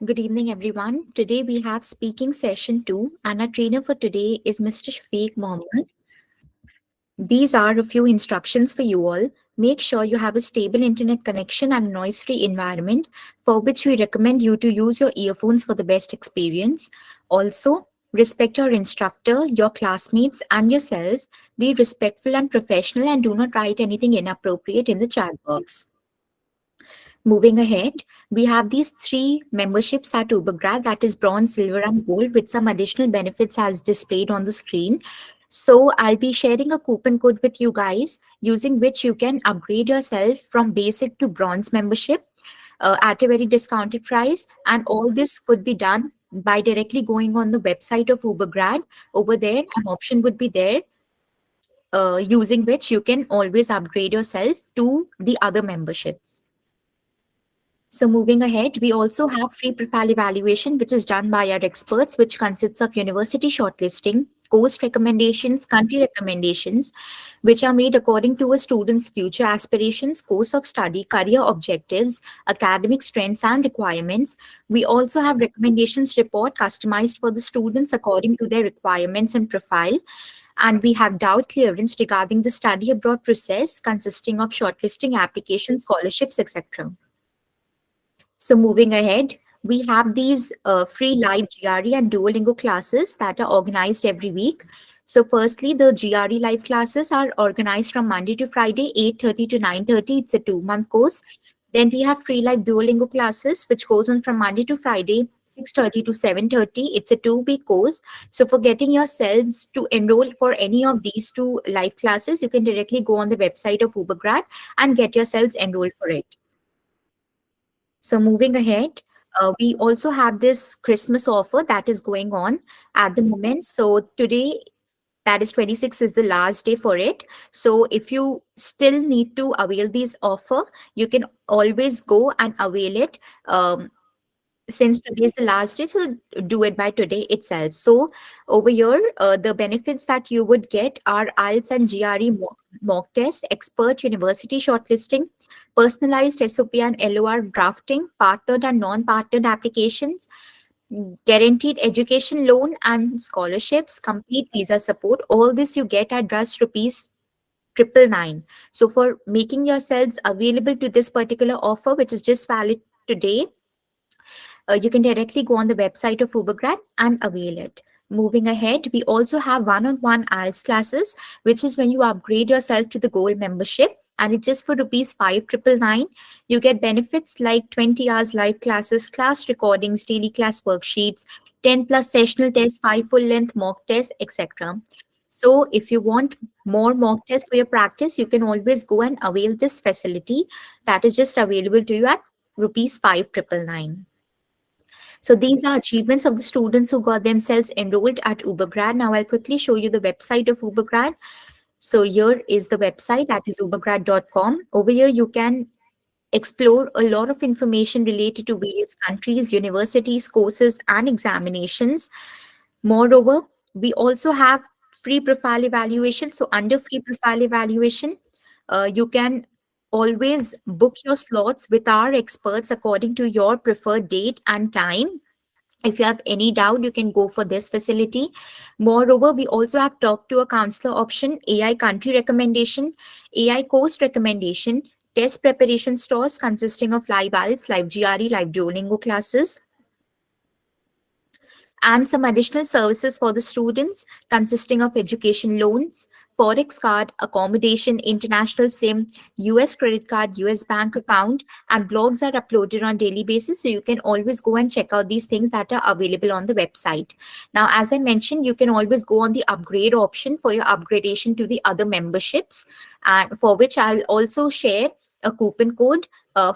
Good evening, everyone. Today we have speaking session 2, and our trainer for today is Mr. Shafiq Mohammed. These are a few instructions for you all. Make sure you have a stable internet connection and noise free environment, for which we recommend you to use your earphones for the best experience. Also, respect your instructor, your classmates, and yourself. Be respectful and professional, and do not write anything inappropriate in the chat box. Moving ahead, we have these three memberships at Ubergrad, that is bronze, silver, and gold, with some additional benefits as displayed on the screen. So I'll be sharing a coupon code with you guys, using which you can upgrade yourself from basic to bronze membership at a very discounted price. And all this could be done by directly going on the website of Ubergrad. Over there, an option would be there, using which you can always upgrade yourself to the other memberships. So moving ahead, we also have free profile evaluation, which is done by our experts, which consists of university shortlisting, course recommendations, country recommendations, which are made according to a student's future aspirations, course of study, career objectives, academic strengths and requirements. We also have recommendations report customized for the students according to their requirements and profile. And we have doubt clearance regarding the study abroad process, consisting of shortlisting applications, scholarships, etc. So moving ahead, we have these free live GRE and Duolingo classes that are organized every week. So firstly, the GRE live classes are organized from Monday to Friday, 8:30 to 9:30. It's a 2-month course. Then we have free live Duolingo classes, which goes on from Monday to Friday, 6:30 to 7:30. It's a 2-week course. So for getting yourselves to enroll for any of these two live classes, you can directly go on the website of Ubergrad and get yourselves enrolled for it. So moving ahead, we also have this Christmas offer that is going on at the moment. So today, that is 26, is the last day for it. So if you still need to avail this offer, you can always go and avail it. Since today is the last day, so do it by today itself. So over here, the benefits that you would get are IELTS and GRE mock test, expert university shortlisting, personalized SOP and LOR drafting, partnered and non-partnered applications, guaranteed education loan and scholarships, complete visa support. All this you get at just rupees 999. So for making yourselves available to this particular offer, which is just valid today, you can directly go on the website of Ubergrad and avail it. Moving ahead, we also have one-on-one IELTS classes, which is when you upgrade yourself to the gold membership, and it's just for rupees 5,999. You get benefits like 20 hours live classes, class recordings, daily class worksheets, 10 plus sessional tests, 5 full-length mock tests, etc. So if you want more mock tests for your practice, you can always go and avail this facility that is just available to you at rupees 5,999. So these are achievements of the students who got themselves enrolled at Ubergrad. Now I'll quickly show you the website of Ubergrad. So here is the website, that is ubergrad.com. Over here you can explore a lot of information related to various countries, universities, courses, and examinations. Moreover, we also have free profile evaluation. So under free profile evaluation, you can always book your slots with our experts according to your preferred date and time. If you have any doubt, you can go for this facility. Moreover, we also have talk to a counselor option, AI country recommendation, AI course recommendation, test preparation stores consisting of live IELTS, live GRE, live Duolingo classes, and some additional services for the students consisting of education loans, forex card, accommodation, international SIM, US credit card, US bank account, and blogs are uploaded on daily basis. So you can always go and check out these things that are available on the website. Now, as I mentioned, you can always go on the upgrade option for your upgradation to the other memberships, and for which I'll also share a coupon code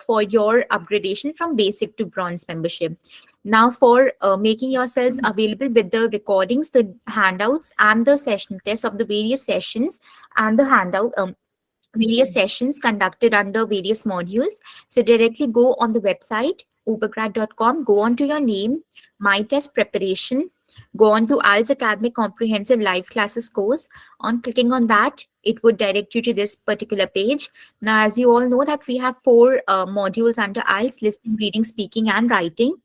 for your upgradation from basic to bronze membership. Now, for making yourselves available with the recordings, the handouts, and the session tests of the various sessions, and the handout, various sessions conducted under various modules. So directly go on the website, ubergrad.com, go on to your name, my test preparation. go on to IELTS Academic Comprehensive Live Classes course. On clicking on that, it would direct you to this particular page. Now, as you all know that we have four modules under IELTS: listening, reading, speaking, and writing.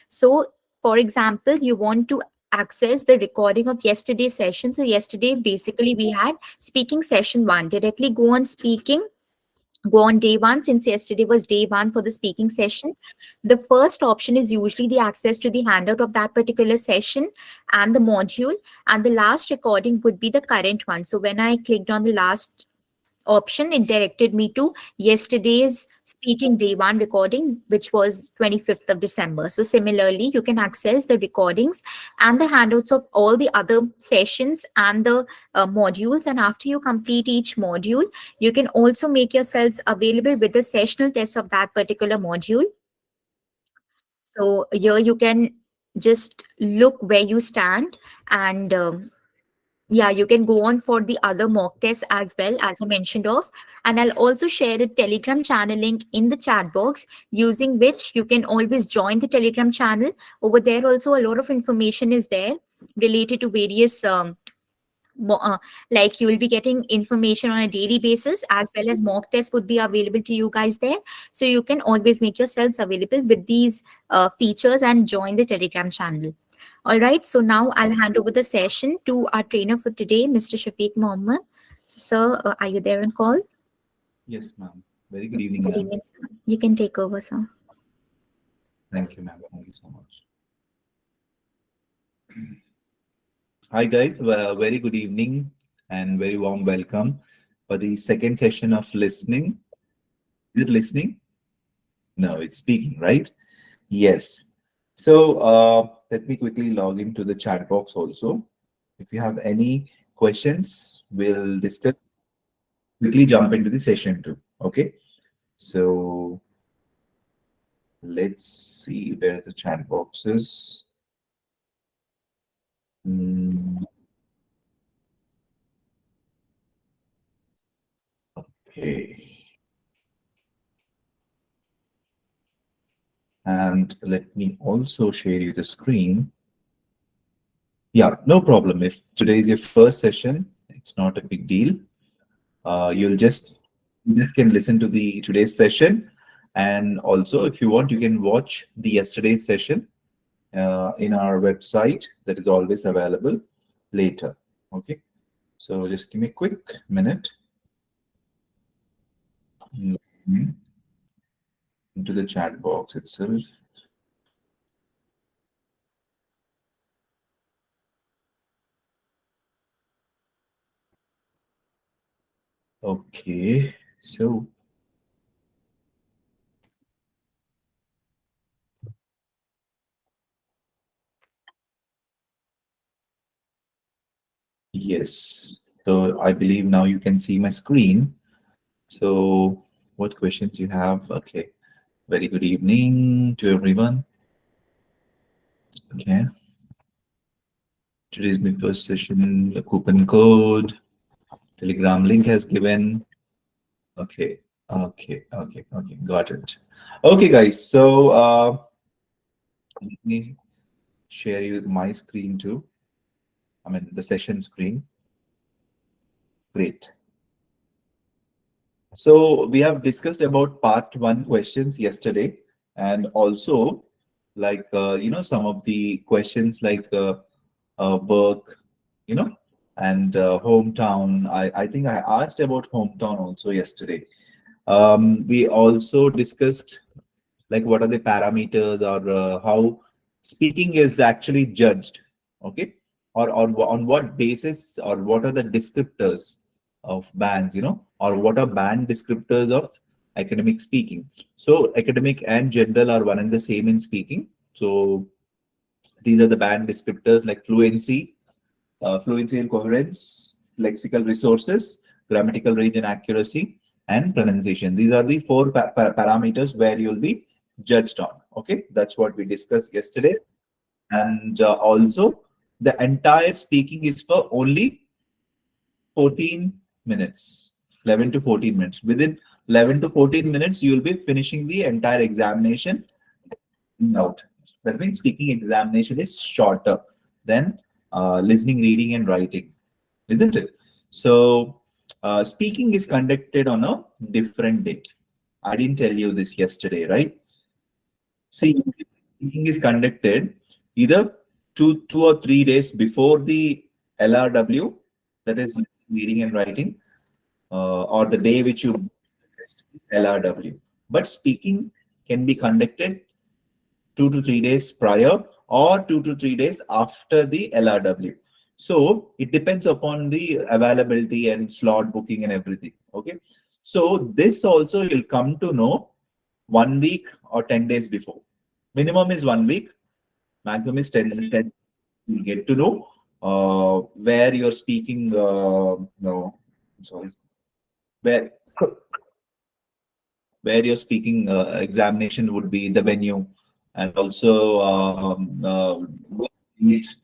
So, for example, you want to access the recording of yesterday's session. So yesterday, basically, we had speaking session 1. Directly go on speaking, go on day 1, since yesterday was day 1 for the speaking session. The first option is usually the access to the handout of that particular session and the module, and the last recording would be the current one. So when I clicked on the last option, it directed me to yesterday's speaking day 1 recording, which was 25th of December. So similarly, you can access the recordings and the handouts of all the other sessions and the modules. And after you complete each module, you can also make yourselves available with the sessional test of that particular module. So here you can just look where you stand, and yeah, you can go on for the other mock tests as well, as I mentioned of. And I'll also share a Telegram channel link in the chat box, using which you can always join the Telegram channel. Over there also a lot of information is there related to various like you will be getting information on a daily basis, as well as mock tests would be available to you guys there. So you can always make yourselves available with these features and join the Telegram channel. All right, so now I'll hand over the session to our trainer for today, Mr. Shafiq Mohammed. So, sir, are you there on call? Yes, ma'am. Very good evening, Good ma'am. evening, sir. You can take over, sir. Thank you, ma'am. Thank you so much. Hi, guys. Very good evening and very warm welcome for the second session of listening. Is it listening? No, it's speaking, right? Yes. So let me quickly log into the chat box also. If you have any questions, we'll discuss. Quickly jump into the session 2. Okay. So let's see where the chat box is. Okay. And let me also share you the screen. Yeah, no problem. If today is your first session, it's not a big deal. You just can listen to the today's session, and also if you want, you can watch the yesterday's session in our website that is always available later. Okay, so just give me a quick minute. Into the chat box itself. Okay, so yes, so I believe now you can see my screen. So what questions you have? Okay, very good evening to everyone. Okay, today's my first session. The coupon code, Telegram link has given. Okay, okay, got it. Okay, guys, so let me share you my screen too. I mean the session screen. Great. So we have discussed about part 1 questions yesterday, and also like some of the questions like work, and hometown. I think I asked about hometown also yesterday. We also discussed like what are the parameters, or how speaking is actually judged, okay, or on what basis, or what are the descriptors of bands, or what are band descriptors of academic speaking. So academic and general are one and the same in speaking. So these are the band descriptors like fluency, fluency and coherence, lexical resources, grammatical range and accuracy, and pronunciation. These are the 4 parameters where you'll be judged on. Okay, that's what we discussed yesterday. And also, the entire speaking is for only 14 minutes, 11 to 14 minutes. Within 11 to 14 minutes, you will be finishing the entire examination out. That means speaking examination is shorter then listening, reading, and writing, isn't it? So, speaking is conducted on a different day. I didn't tell you this yesterday, right? See, speaking is conducted either 2 or 3 days before the LRW, that is reading and writing, or the day which you LRW. But speaking can be conducted 2 to 3 days prior or 2 to 3 days after the LRW. So it depends upon the availability and slot booking and everything. Okay. So this also you'll come to know 1 week or 10 days before. Minimum is 1 week, maximum is 10. You'll get to know where you're speaking. No, I'm sorry. Where where your speaking examination would be, the venue, and also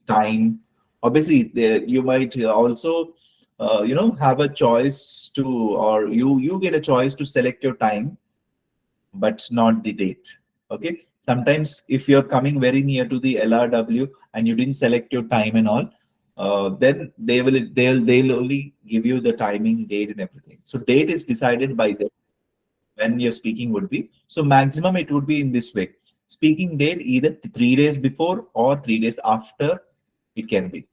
time. Obviously, you might also have a choice to, or you get a choice to select your time, but not the date. Okay. Sometimes if you're coming very near to the LRW and you didn't select your time and all, then they'll only give you the timing, date, and everything. So date is decided by them when your speaking would be. So maximum it would be in this way. Speaking date either 3 days before or 3 days after, it can be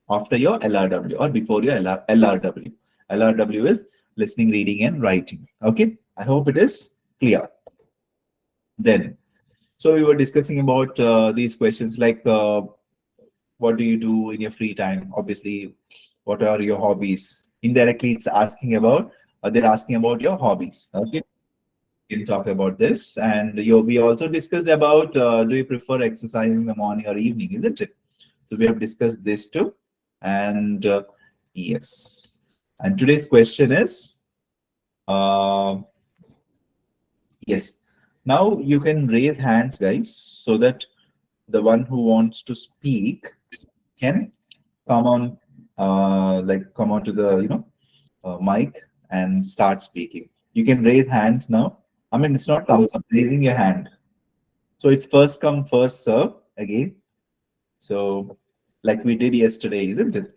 after your LRW or before your LRW. LRW is listening, reading, and writing. Okay. I hope it is clear. Then, so we were discussing about these questions like what do you do in your free time? Obviously, what are your hobbies? Indirectly, it's asking about, they're asking about your hobbies. Okay. Can talk about this. And we also discussed about do you prefer exercising in the morning or evening, isn't it? So we have discussed this too. And yes. And today's question is uh, yes. Now you can raise hands, guys, so that the one who wants to speak can come on, come on to the mic and start speaking. You can raise hands now. I mean, it's not thumbs up, raising your hand. So it's first come, first serve again. So like we did yesterday, isn't it?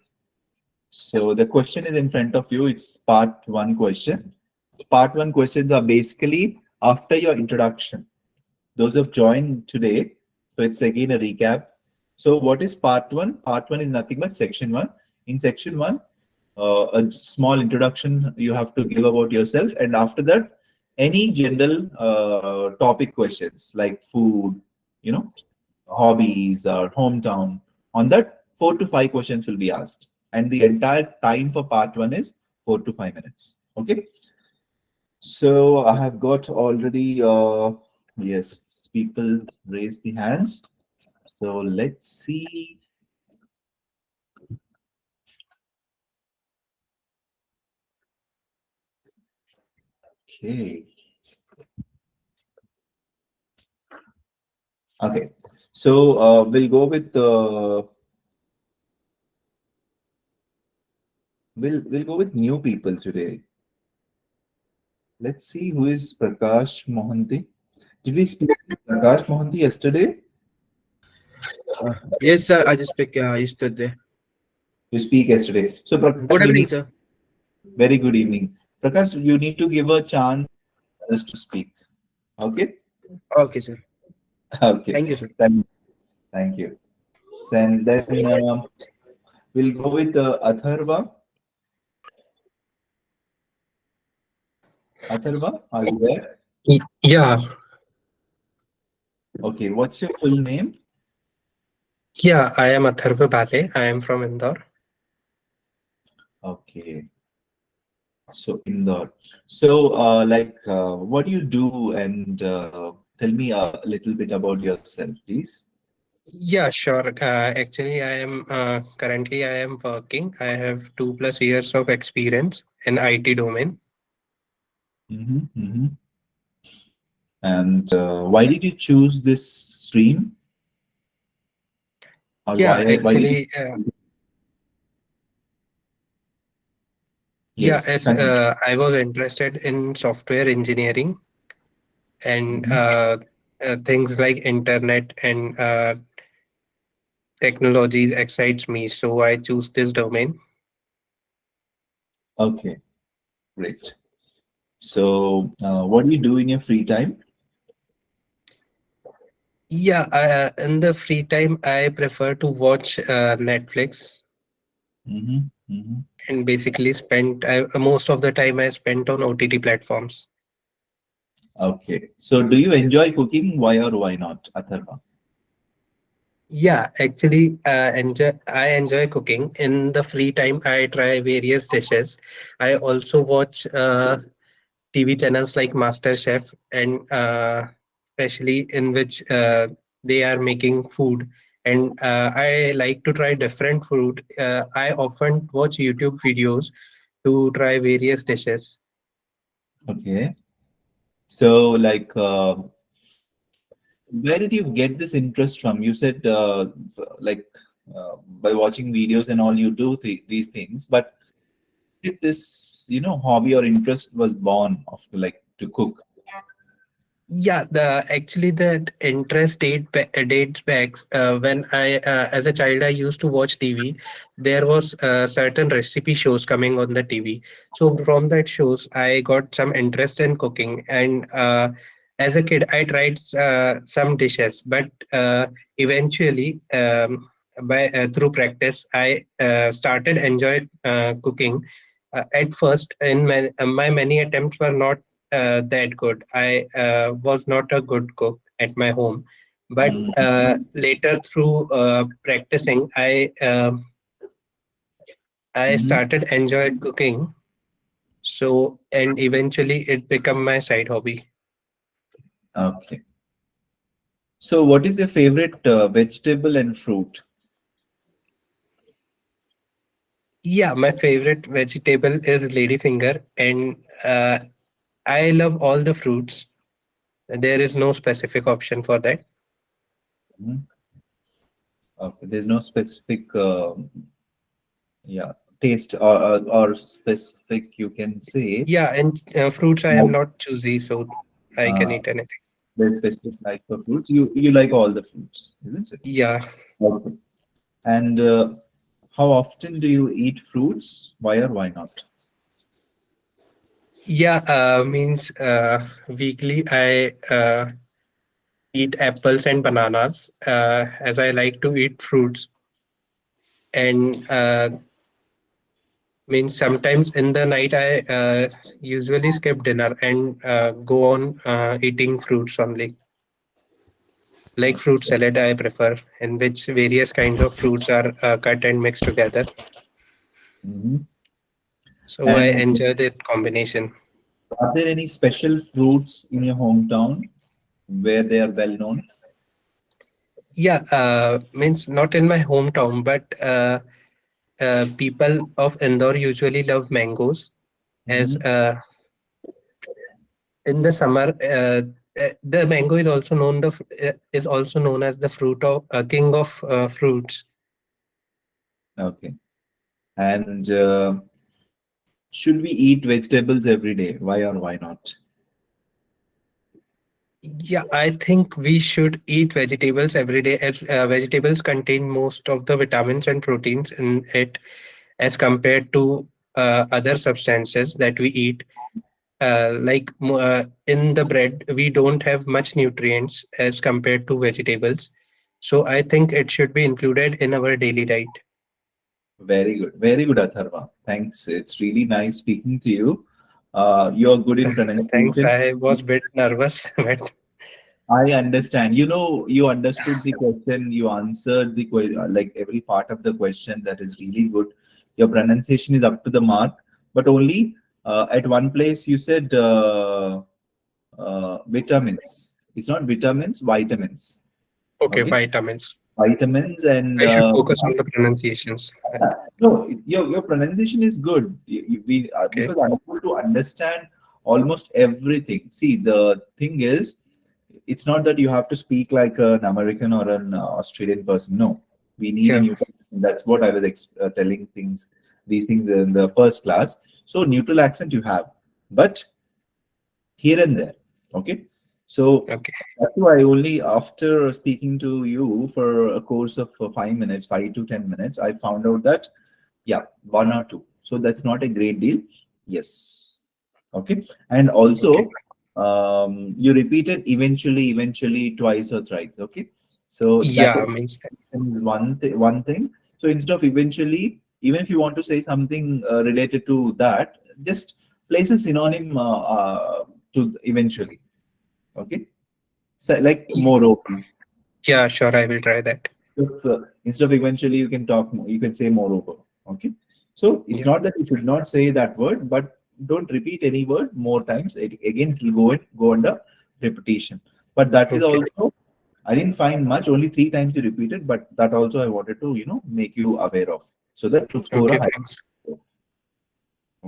So the question is in front of you. It's part one question. Part one questions are basically after your introduction. Those who have joined today, so it's again a recap. So what is part one? Part one is nothing but section one. In section one, a small introduction you have to give about yourself, and after that, any general topic questions like food, hobbies or hometown. On that, 4 to 5 questions will be asked, and the entire time for part one is 4 to 5 minutes. Okay. So I have got already, yes, people raise the hands. So let's see. Okay. Okay. So we'll go with new people today. Let's see who is Prakash Mohanty. Did we speak to Prakash Mohanty yesterday? Yes, sir. I just picked yesterday. You speak yesterday. So Prakash, Good you evening, need sir. very good evening. Prakash, you need to give a chance for us to speak. Okay? Okay, sir. Okay. Thank you, sir. Thank you. And then we'll go with Atharva. Atharva, are you there? Yeah, Okay, what's your full name? yeah, I am Atharva Bale. I am from Indore. Okay, so Indore. So, what do you do? And tell me a little bit about yourself, please. Yeah, sure. Actually, I am currently I am working. I have 2+ years of experience in IT domain. Mm-hmm. And why did you choose this stream? Or Yeah, why did you? actually, yeah, Yes, as continue. I was interested in software engineering and Mhm. things like internet and technologies excites me, so I choose this domain. Okay, great. So, what do you do in your free time? Yeah, in the free time, I prefer to watch Netflix Mm-hmm. Mm-hmm. and basically spend most of the time I spent on OTT platforms. Okay. So, do you enjoy cooking? Why or why not, Atharva? Yeah, actually, I enjoy cooking. In the free time, I try various dishes. I also watch TV channels like MasterChef, and especially in which they are making food. And I like to try different food. I often watch YouTube videos to try various dishes. Okay. So, like, where did you get this interest from? You said, like, by watching videos and all, you do these things. But did this, hobby or interest was born of like to cook? Yeah, the actually that interest dates back when as a child, I used to watch TV. There was certain recipe shows coming on the TV. So from that shows, I got some interest in cooking. And as a kid, I tried some dishes, but eventually, by through practice, I started enjoy cooking. At first, in my many attempts were not that good. I was not a good cook at my home, but later through practicing, I Mhm. started enjoy cooking. So and eventually it become my side hobby. Okay. So, what is your favorite vegetable and fruit? Yeah, my favorite vegetable is ladyfinger, and uh, I love all the fruits. There is no specific option for that. Mhm. Okay. There's no specific, yeah, taste or specific you can say. Yeah, and fruits I am Like, not choosy, so I can uh, eat anything. there's specific type of fruits. You like all the fruits, isn't it? Yeah. Okay. And how often do you eat fruits? Why or why not? Yeah, means weekly I eat apples and bananas as I like to eat fruits. And means sometimes in the night I usually skip dinner and go on eating fruits only. Like fruit salad, I prefer, in which various kinds of fruits are cut and mixed together. Mhm. So I And enjoy that combination. are there any special fruits in your hometown where they are well known? Yeah, means not in my hometown, but people of Indore usually love mangoes as Mhm. in the summer the mango is also is also known as the fruit of king of fruits. Okay. And should we eat vegetables every day? Why or why not? Yeah, I think we should eat vegetables every day as vegetables contain most of the vitamins and proteins in it as compared to other substances that we eat. In the bread we don't have much nutrients as compared to vegetables, so I think it should be included in our daily diet. Very good, Atharva. Thanks. It's really nice speaking to you. You're good in Thanks, pronunciation. I was a bit nervous but I understand. You understood the question. You answered the like every part of the question. That is really good. Your pronunciation is up to the mark. But only at one place you said vitamins. It's not vitamins, vitamins. okay, Okay, vitamins. vitamins and I should focus on the pronunciations. no, your pronunciation is good. We Okay. because I'm able to understand almost everything. See, the thing is, it's not that you have to speak like an American or an Australian person. No, we need a Yeah. neutral. That's what I was telling these things in the first class. So neutral accent you have, but here and there. Okay, So Okay. that's why only after speaking to you for a course of 5 minutes, 5 to 10 minutes, I found out that yeah, one or two. So that's not a great deal. Yes. Okay. And Okay. also, you repeated eventually twice or thrice. Okay. So that Yeah, means that. is one thing. So instead of eventually, even if you want to say something related to that, just place a synonym to eventually. Okay. So like moreover. Yeah, sure. I will try that. If, instead of eventually, you can talk. You can say moreover. Okay. So it's Yeah. not that you should not say that word, but don't repeat any word more times. Again, it will go under repetition. But that is Okay. also I didn't find much. Only 3 times you repeated, but that also I wanted to make you aware of so that to score a Okay. high Thanks. score.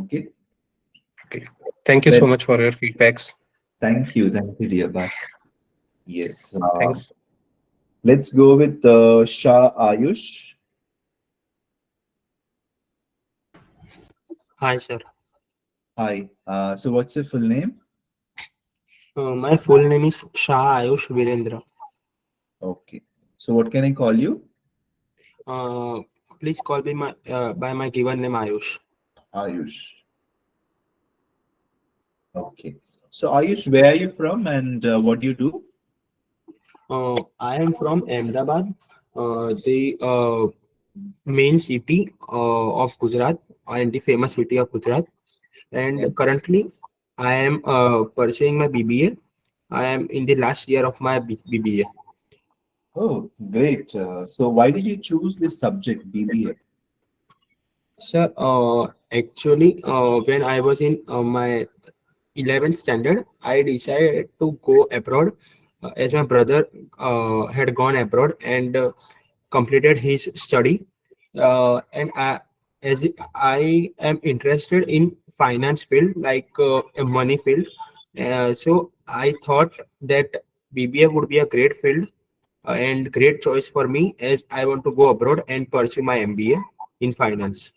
Okay. Okay. Thank you Well, so much for your feedbacks. thank you, dear. Bye. Yes. Thanks. Let's go with Shah Ayush. Hi, sir. Hi. So what's your full name? My full name is Shah Ayush Virendra. Okay. So what can I call you? Uh, Please call me by my given name Ayush. Ayush. Okay. So Ayush, where are you from and what do you do? I am from Ahmedabad, the main city of Gujarat and the famous city of Gujarat. And And currently, I am pursuing my BBA. I am in the last year of my BBA. oh, great. So why did you choose this subject, BBA? Sir, actually, when I was in my 11th standard, I decided to go abroad as my brother had gone abroad and completed his study. As I am interested in finance field, like a money field, so I thought that BBA would be a great field and great choice for me as I want to go abroad and pursue my MBA in finance.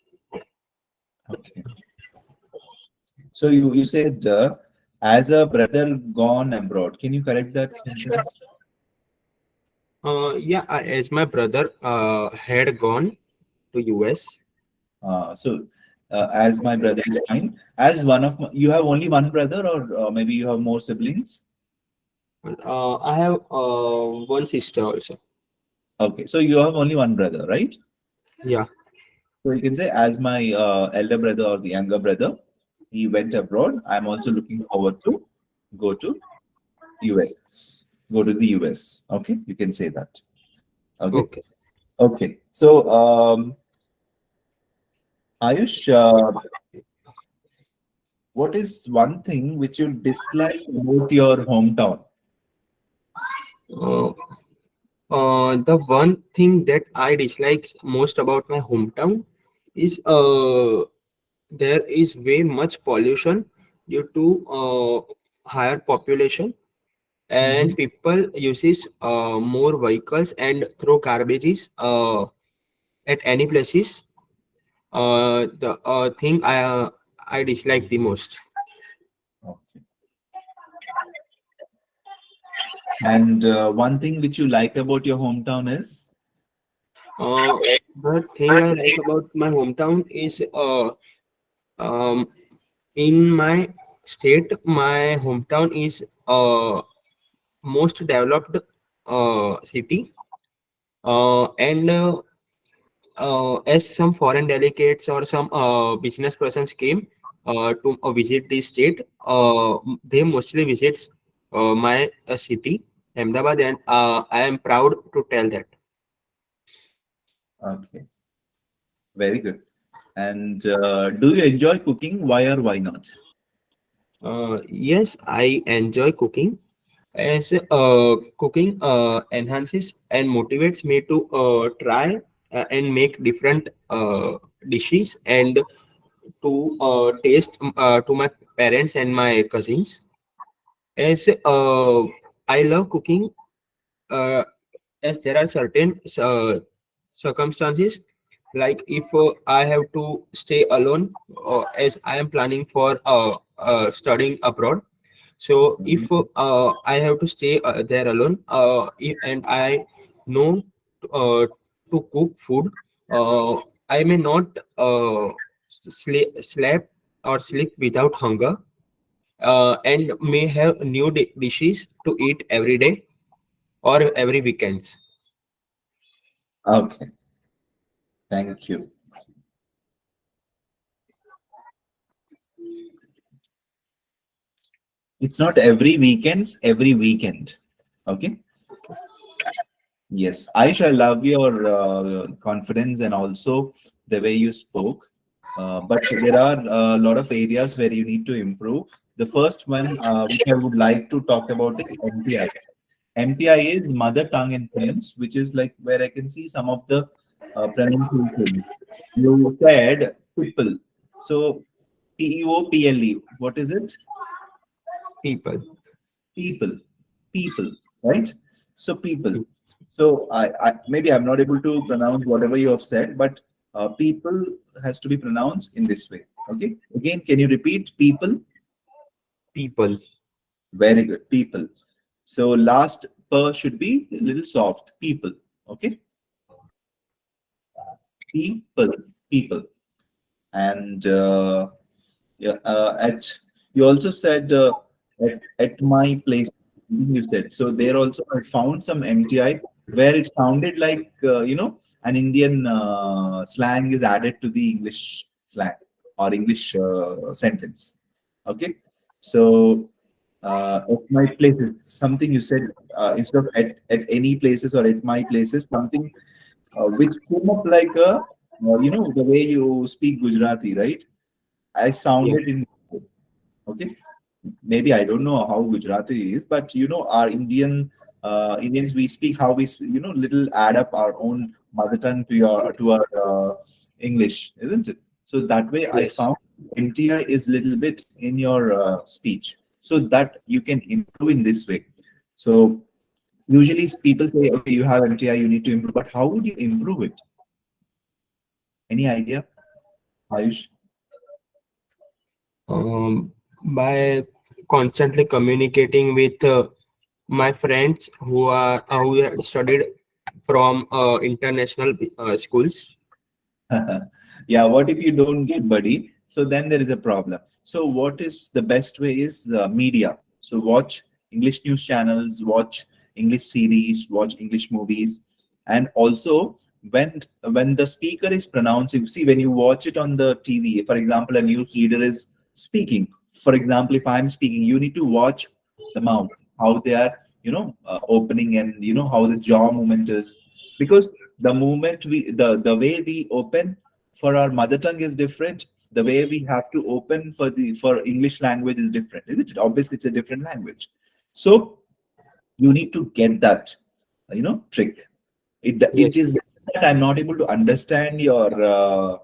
Okay. So you said as a brother gone abroad. Can you correct that sentence? Yeah, as my brother had gone to US. So as my brother is fine. As one of you have only one brother, or maybe you have more siblings. I have one sister also. Okay, so you have only one brother, right? Yeah. So you can say, as my elder brother or the younger brother, he went abroad. I'm also looking forward to go to US. Go to the US. Okay, you can say that. Okay, Okay. okay. So Ayush, what is one thing which you dislike about your hometown? Uh, the one thing that I dislike most about my hometown is there is way much pollution due to higher population Mhm. and people uses more vehicles and throw garbages at any places. The thing I dislike the most. Okay. And one thing which you like about your hometown is? Uh, the thing I like about my hometown is um, in my state, my hometown is most developed city. And as some foreign delegates or some business persons came to visit the state, they mostly visits my city, Ahmedabad, and I am proud to tell that. Okay, very good. And do you enjoy cooking? Why or why not? Yes, I enjoy cooking as cooking enhances and motivates me to try and make different dishes and to taste to my parents and my cousins. As I love cooking, uh, as there are certain circumstances, like if I have to stay alone, as I am planning for studying abroad. So Mhm. if I have to stay there alone, and I know to cook food, uh, I may not sleep or sleep without hunger, and may have new dishes to eat every day or every weekends. Okay, thank you. It's not every weekends, every weekend. Okay. Yes, I shall love your confidence and also the way you spoke. But there are a lot of areas where you need to improve. The first one, which I would like to talk about, is MTI. MTI is mother tongue influence, which is like where I can see some of the pronunciation. You said people. So People. What is it? People. People, people, right? So people. So I maybe I'm not able to pronounce whatever you have said, but people has to be pronounced in this way. Okay. Again, can you repeat people? People. Very good. People. So last per should be a little soft. People. Okay. People. People. And yeah, at you also said at my place you said so there also I found some MTI where it sounded like an Indian slang is added to the English slang or English sentence. Okay, so at my places something you said instead of at any places or at my places something which came up like a the way you speak Gujarati, right? I Yes. sounded in okay. Maybe I don't know how Gujarati is, but our Indians we speak how we little add up our own mother tongue to our English, isn't it? So that way I Yes. found MTI is little bit in your speech, so that you can improve in this way. So usually people say, okay, you have MTI, you need to improve, but how would you improve it? Any idea, Ayush? By constantly communicating with my friends who are studied from international schools. Yeah, what if you don't get buddy? So then there is a problem. So what is the best way is media. So watch English news channels, watch English series, watch English movies, and also when the speaker is pronouncing, see when you watch it on the TV, for example, a news reader is speaking. For example, if I'm speaking, you need to watch the mouth, how they are, opening, and how the jaw movement is, because the movement the way we open for our mother tongue is different, the way we have to open for English language is different, isn't it? Obviously it's a different language, so you need to get that trick. It Yes. is that I'm not able to understand your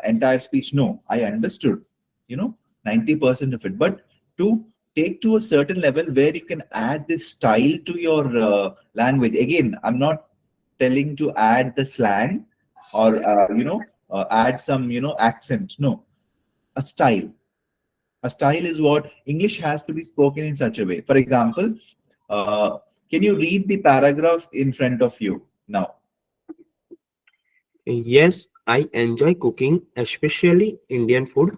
entire speech. No, I understood, 90% of it. But to take to a certain level where you can add this style to your language. Again, I'm not telling to add the slang or add some accent. No, a style. A style is what English has to be spoken in such a way. For example, uh, can you read the paragraph in front of you now? Yes, I enjoy cooking, especially Indian food.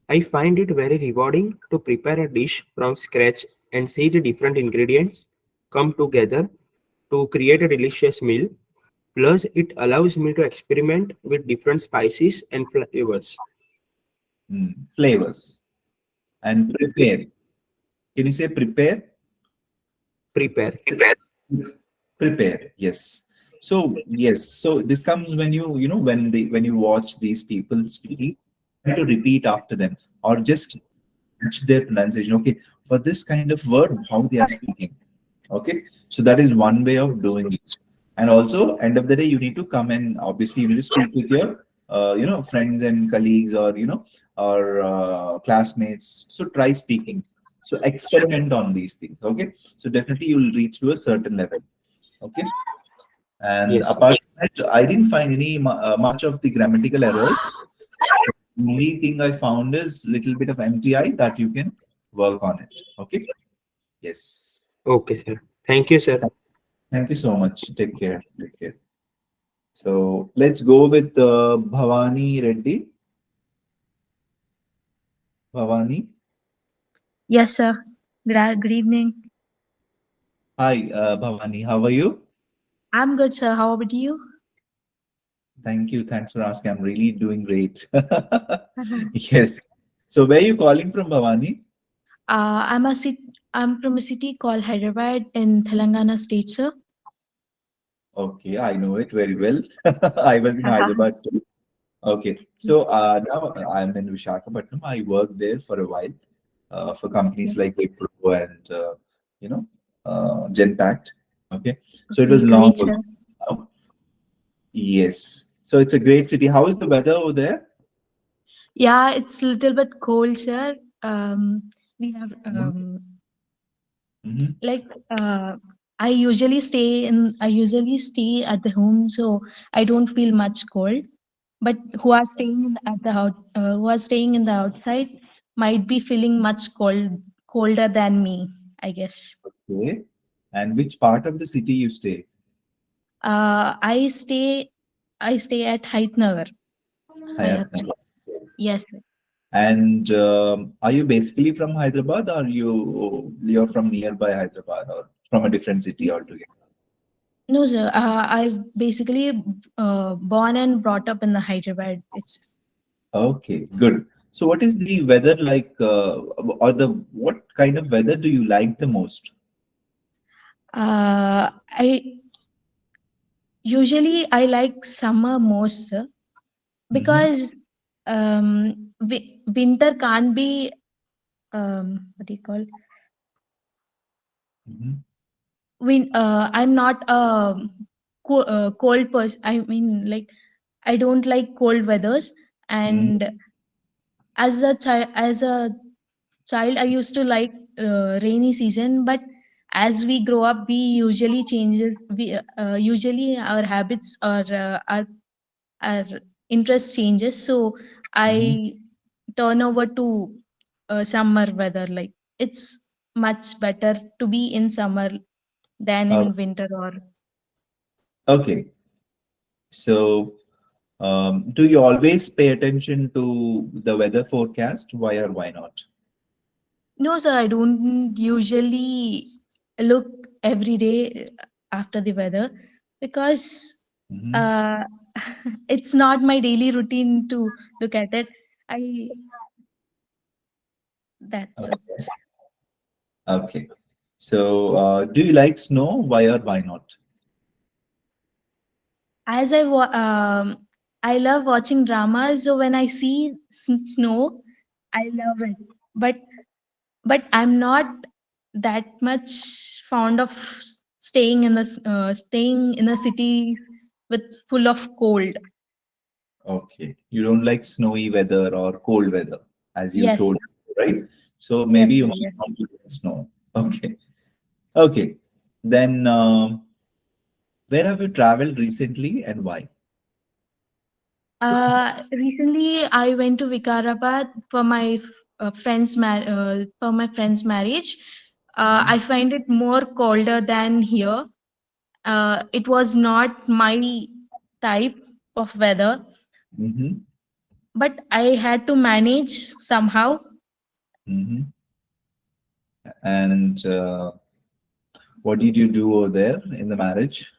I find it very rewarding to prepare a dish from scratch and see the different ingredients come together to create a delicious meal. Plus, it allows me to experiment with different spices and flavors. Flavors and prepare. Can you say prepare? Prepare. Prepare. Yes. So yes. So this comes when when you watch these people speaking, try to repeat after them or just match their pronunciation. Okay, for this kind of word, how they are speaking. Okay, so that is one way of doing it. And also, end of the day, you need to come and obviously you need to speak with your friends and colleagues or or classmates. So try speaking. So experiment on these things. Okay, so definitely you'll reach to a certain level. Okay, and Yes. apart from that, I didn't find much of the grammatical errors. The only thing I found is little bit of MTI that you can work on it. Okay. Yes. Okay, sir. Thank you, sir. Thank you so much. Take care. Take care. So let's go with Bhavani Reddy. Bhavani. Yes, sir. Good evening. Hi, Bhavani. How are you? I'm good, sir. How about you? Thank you. Thanks for asking. I'm really doing great. Uh-huh. Yes. So where are you calling from, Bhavani? I'm I'm from a city called Hyderabad in Telangana state, sir. Okay, I know it very well. I was in Hyderabad too. Okay. So now I'm in Visakhapatnam. I worked there for a while for companies Okay. like Wipro and you know Genpact. Okay. So it Okay, was long great, ago sir. now. Yes. So it's a great city. How is the weather over there? Yeah, it's a little bit cold, sir. We have Mm-hmm. like I usually stay at the home, so I don't feel much cold. But who are staying at the out who are staying in the outside might be feeling much colder than me, I guess. Okay. And which part of the city you stay? Uh, I stay I stay at Hayatnagar. Hayatnagar. Hayatnagar. Yes, sir. And are you basically from Hyderabad, or you're from nearby Hyderabad, or from a different city altogether? No, sir. I've basically born and brought up in the Hyderabad. It's Okay, good. So, what is the weather like, or the what kind of weather do you like the most? I usually I like summer most, sir, Mm-hmm. because winter can't be what do you call Mm-hmm. I'm not a cold person. I mean, like I don't like cold weathers. Mm-hmm. And as a child, I used to like rainy season. But as we grow up, we usually change it. We usually our habits or our interest changes. So Mm-hmm. I turn over to summer weather. Like it's much better to be in summer than Oh, in winter or okay. So, do you always pay attention to the weather forecast? Why or why not? no, sir. I don't usually look every day after the weather because Mm-hmm. uh, it's not my daily routine to look at it. I That's it. Okay. Okay. So, do you like snow? Why or why not? As I love watching dramas, so when I see snow, I love it. But I'm not that much fond of staying in a city with full of cold. Okay. You don't like snowy weather or cold weather, as you Yes, told, right? So maybe yes, you sir, must yes. not like snow. Okay. Okay. Then, where have you traveled recently and why? Recently, I went to Vikarabad for for my friend's marriage. Mm-hmm. I find it more colder than here. It was not my type of weather, Mm-hmm. but I had to manage somehow. Mm-hmm. And what did you do over there in the marriage?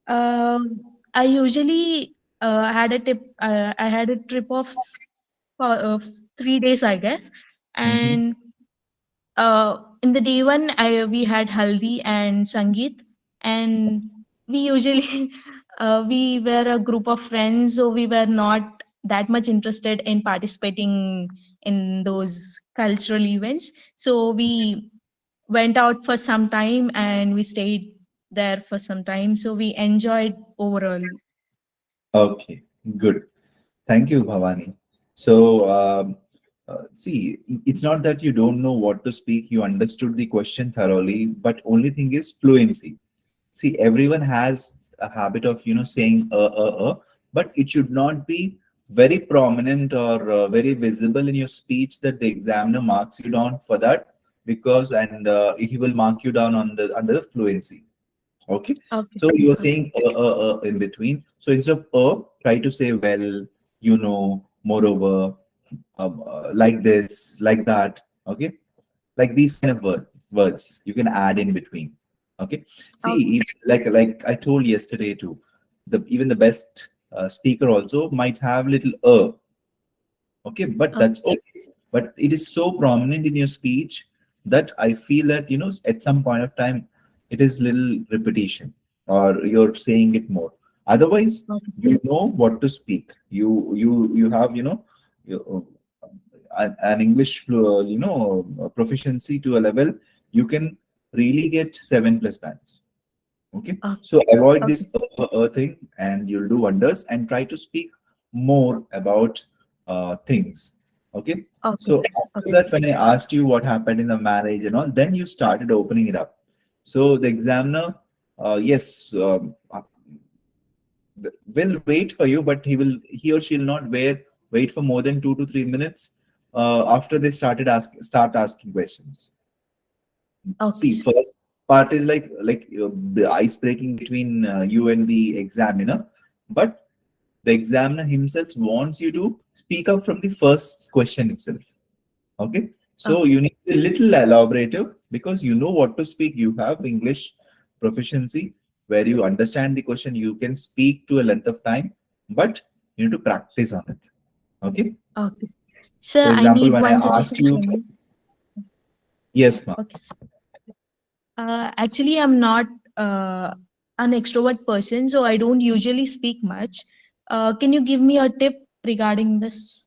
I usually I had a trip of 3 days, I guess, Mm-hmm. and in the day one, we had haldi and sangeet, and we usually we were a group of friends, so we were not that much interested in participating in those cultural events. So we went out for some time and we stayed there for some time. So we enjoyed overall. Okay, good. Thank you, Bhavani. So, see, it's not that you don't know what to speak, you understood the question thoroughly, but only thing is fluency. See, everyone has a habit of, saying, but it should not be very prominent or very visible in your speech that the examiner marks you down for that, because and he will mark you down on the under the fluency. Okay, Okay. so you were Okay. saying in between. So instead of try to say well, moreover, like this, like that. Okay, like these kind of words you can add in between. Okay, see, Okay. like I told yesterday too, the even the best speaker also might have little okay, but Okay. that's okay. But it is so prominent in your speech that I feel that at some point of time it is little repetition, or you're saying it more. Otherwise, Okay. you know what to speak. You have you, an English proficiency to a level you can really get 7+ bands. Okay, Okay. so avoid Okay. this thing, and you'll do wonders. And try to speak more about things. Okay, Okay. so after Okay. that, when I asked you what happened in the marriage and all, then you started opening it up. So the examiner, yes, will wait for you, but he or she will not wait for more than 2 to 3 minutes after they start asking questions. Okay, See, sir. first part is the ice breaking between you and the examiner, but the examiner himself wants you to speak up from the first question itself. Okay, so Okay. you need a little elaborative because you know what to speak. You have English proficiency where you understand the question. You can speak to a length of time, but you need to practice on it. Okay. Okay. Sir, For I example, need when I one asked suggestion you, from you. yes, ma'am. Okay. Actually, I'm not an extrovert person, so I don't usually speak much. Can you give me a tip regarding this?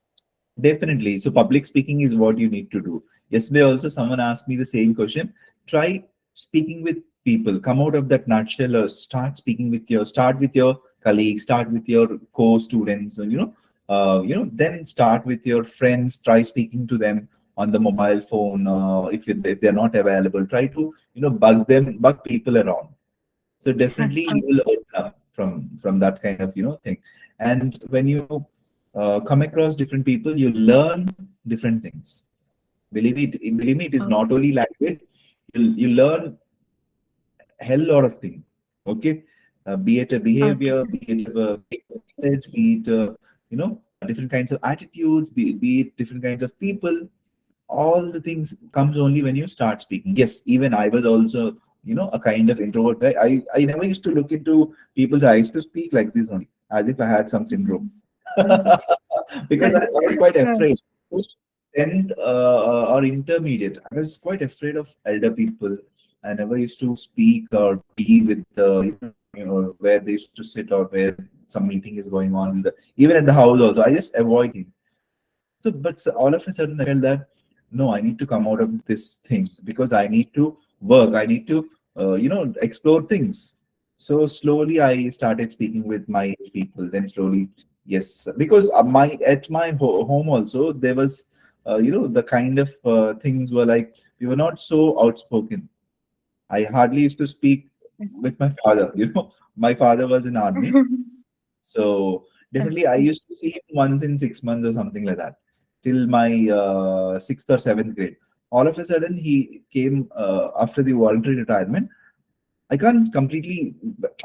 Definitely. So public speaking is what you need to do. Yesterday also someone asked me the same question. Try speaking with people. Come out of that nutshell or start with your colleagues, start with your co-students, and then start with your friends. Try speaking to them on the mobile phone. If they're not available, try to bug people around. So definitely you Okay. will open up from that kind of thing. And when you come across different people, you learn different things. Believe me, it is Okay. not only language. You learn hell lot of things. Okay, be it a Okay. behavior, be it a knowledge, be it different kinds of attitudes, be it different kinds of people. All the things comes only when you start speaking. Yes, even I was also a kind of introvert guy. I never used to look into people's eyes to speak like this only, as if I had some syndrome. Because I was quite afraid. And or intermediate, I was quite afraid of elder people. I never used to speak or be with where they used to sit or where some meeting is going on. Even at the house also, I just avoid it. So, all of a sudden, I felt that no, I need to come out of this thing because I need to work. I need to, explore things. So slowly, I started speaking with my people. Then slowly, yes, because at my home also there was, the kind of things were like we were not so outspoken. I hardly used to speak with my father. My father was in army, so definitely, I Okay. used to see him once in 6 months or something like that, till my sixth or seventh grade. All of a sudden, he came after the voluntary retirement. I can't completely.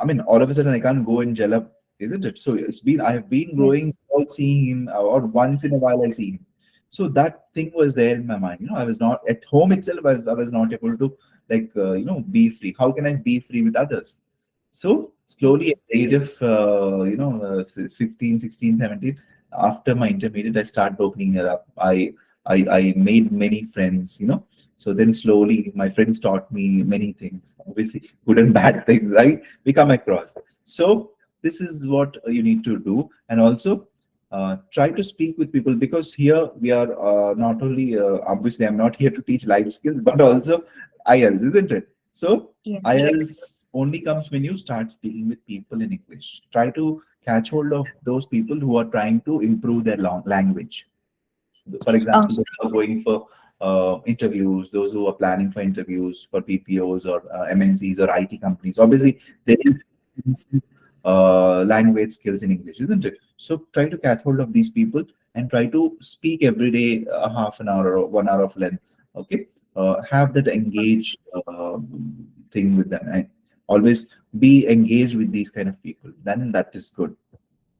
I mean, all of a sudden, I can't go and gel up, isn't it? So I have been Yes. growing without seeing him, or once in a while I see him. So that thing was there in my mind. I was not at home itself. I was not able to be free. How can I be free with others? So slowly at the age of 15, 16, 17, after my intermediate, I started opening it up. I made many friends. So then slowly my friends taught me many things, obviously good and bad things, right? We come across. So this is what you need to do. And also try to speak with people, because here we are not only, obviously I'm not here to teach life skills, but also IELTS, isn't it? So Yes. IELTS only comes when you start speaking with people in English. Try to catch hold of those people who are trying to improve their language. For example, Okay. those who are going for interviews, those who are planning for interviews for PPOs or MNCs or IT companies. Obviously, they language skills in English, isn't it? So try to catch hold of these people and try to speak every day a half an hour or 1 hour of length. Okay, have that engaged thing with them, and always be engaged with these kind of people. Then that is good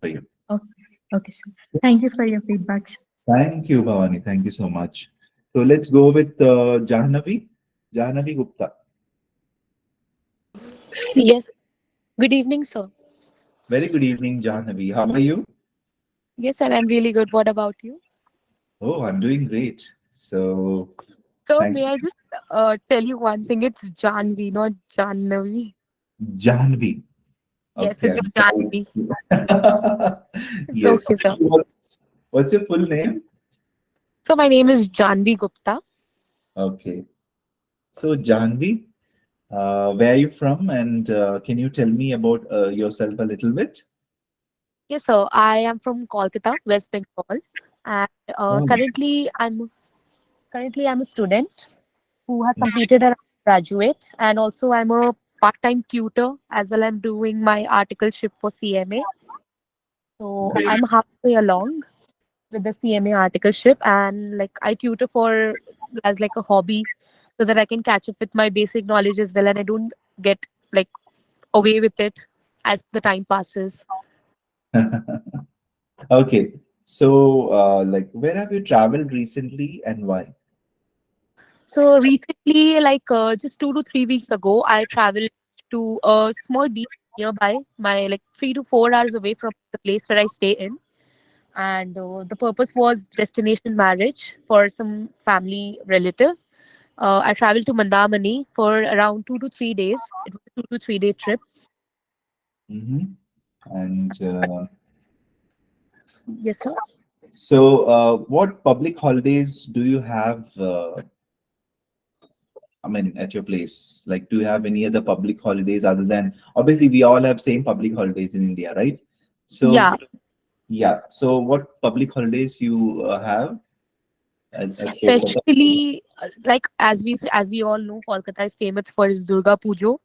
for you. Okay, okay, sir. Thank you for your feedbacks. Thank you, Bhavani. Thank you so much. So let's go with Jahnavi. Jahnavi Gupta. Yes. Good evening, sir. Very good evening, Jahnavi. How are you? Yes, sir. I'm really good. What about you? Oh, I'm doing great. So So, thanks, may I just tell you one thing? It's Janvi, not Jannavi. Jahnavi. Yes, Okay, it's I'm Janvi. sorry. It's Yes. okay, sir. What's your full name? So, my name is Janvi Gupta. Okay. So Jahnavi, where are you from, and can you tell me about yourself a little bit? Yes, sir. I am from Kolkata, West Bengal, and Oh, currently I'm a student who has completed a graduate, and also I'm a part-time tutor as well. I'm doing my articleship for CMA, so great. I'm halfway along with the CMA articleship, and like I tutor for as like a hobby so that I can catch up with my basic knowledge as well and I don't get like away with it as the time passes. Okay. So, like, where have you traveled recently and why? So recently, like just 2 to 3 weeks ago, I traveled to a small beach nearby, my like 3 to 4 hours away from the place where I stay in. And the purpose was destination marriage for some family relative. I traveled to Mandamani for around 2 to 3 days. It was a 2 to 3 day trip. Mm-hmm. And Yes, sir. so, what public holidays do you have? I mean, at your place, like, do you have any other public holidays other than obviously we all have same public holidays in India, right? So, Yeah. yeah. So, what public holidays you have at Kolkata? Especially like as we all know, Kolkata is famous for its Durga Pujo.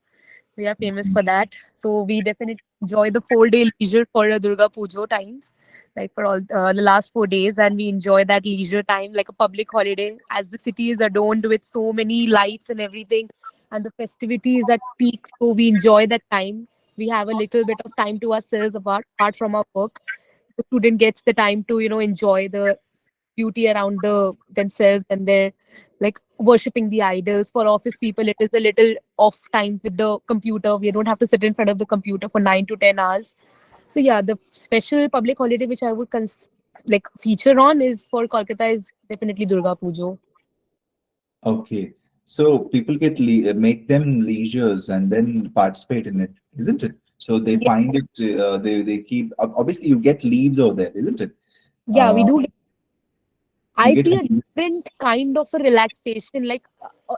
We are famous for that. So we definitely enjoy the 4 day leisure for a Durga Pujo times, like for all the last 4 days, and we enjoy that leisure time like a public holiday as the city is adorned with so many lights and everything, and the festivities at peak. So we enjoy that time. We have a little bit of time to ourselves apart from our work. The student gets the time to enjoy the beauty around themselves and their like worshipping the idols. For office people it is a little off time with the computer. We don't have to sit in front of the computer for 9 to 10 hours. So yeah, the special public holiday which I would like feature on is for Kolkata is definitely Durga Pujo. Okay. So people get make them leisures and then participate in it, isn't it? So they Yeah, find it. They keep. Obviously, you get leaves over there, isn't it? yeah, we Uh, do. you I get. see a different kind of a relaxation. Like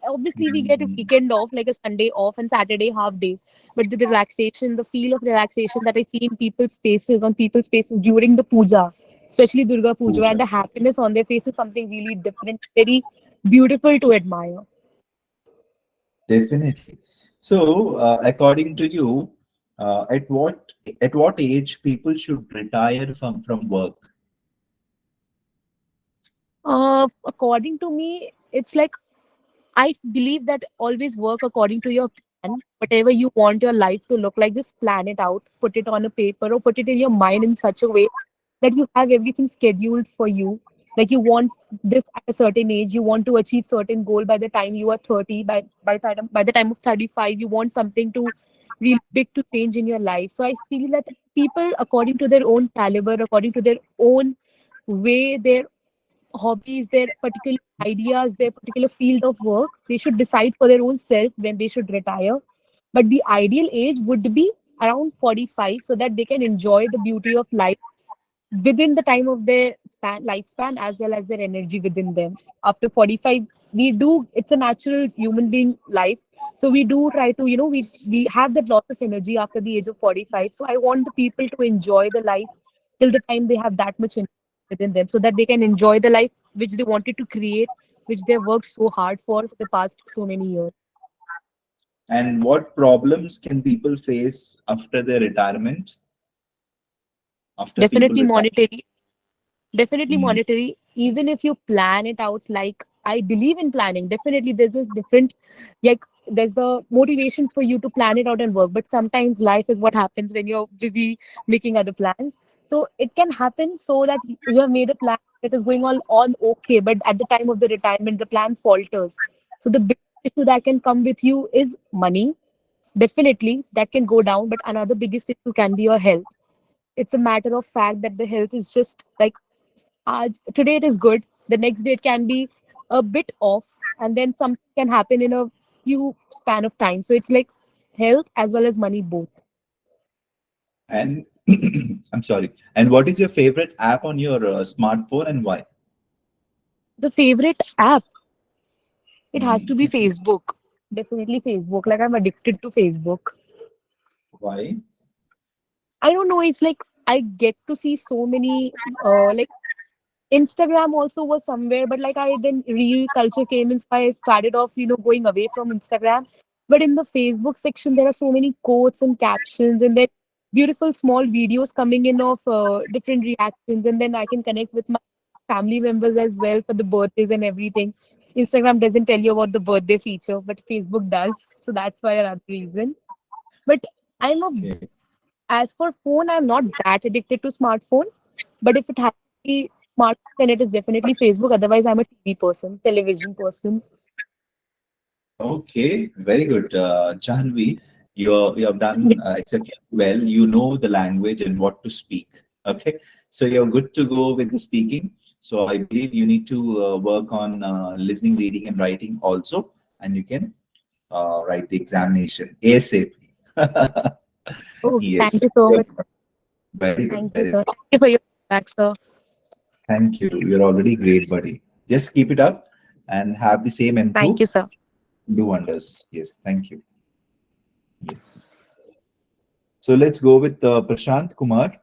obviously we get a weekend off, like a Sunday off and Saturday half days. But the relaxation, the feel of relaxation that I see in people's faces, on people's faces during the puja, especially Durga Puja, and the happiness on their faces, something really different, very beautiful to admire. Definitely. So, according to you, at what age people should retire from work? According to me, it's like I believe that always work according to your plan. Whatever you want your life to look like, just plan it out, put it on a paper, or put it in your mind in such a way that you have everything scheduled for you. Like you want this at a certain age, you want to achieve certain goal by the time you are 30, by the time of 35, you want something to really big to change in your life. So I feel that people, according to their own caliber, according to their own way, their hobbies, their particular ideas, their particular field of work, they should decide for their own self when they should retire. But the ideal age would be around 45 so that they can enjoy the beauty of life within the time of their lifespan as well as their energy within them. After 45, we do, it's a natural human being life. So we do try to, we have that loss of energy after the age of 45. So I want the people to enjoy the life till the time they have that much energy within them so that they can enjoy the life which they wanted to create, which they worked so hard for the past so many years. And what problems can people face after their retirement? After people Definitely retire? monetary. Definitely Mm. monetary. Even if you plan it out, like I believe in planning. Definitely, there's a different, like there's a motivation for you to plan it out and work. But sometimes life is what happens when you're busy making other plans. So it can happen so that you have made a plan that is going on okay, but at the time of the retirement, the plan falters. So the big issue that can come with you is money. Definitely, that can go down. But another biggest issue can be your health. It's a matter of fact that the health is just like today it is good, the next day it can be a bit off, and then something can happen in a few span of time. So it's like health as well as money both. And I'm sorry. And what is your favorite app on your smartphone and why? The favorite app, it has to be Mm. Facebook. Definitely Facebook. Like I'm addicted to Facebook. Why? I don't know, it's like I get to see so many like Instagram also was somewhere, but like I then reel culture came in, so I started off, going away from Instagram. But in the Facebook section, there are so many quotes and captions, and then beautiful small videos coming in of different reactions, and then I can connect with my family members as well for the birthdays and everything. Instagram doesn't tell you about the birthday feature, but Facebook does, so that's why another reason. But I'm a Okay. as for phone, I'm not that addicted to smartphone. But if it has to be smartphone, then it is definitely Facebook. Otherwise, I'm a TV person, television person. Okay, very good. Janvi, you have done exceptionally well. You know the language and what to speak. Okay, so you're good to go with the speaking. So I believe you need to work on listening, reading, and writing also, and you can write the examination ASAP. Oh, thank Yes, you so yeah, much, sir. very good, Thank you, very sir. good. Thank you for your feedback, sir. Thank you. You're already great, buddy. Just keep it up and have the same Thank you, enthu. sir. Do wonders. Yes, thank you. Yes. So let's go with Prashant Kumar.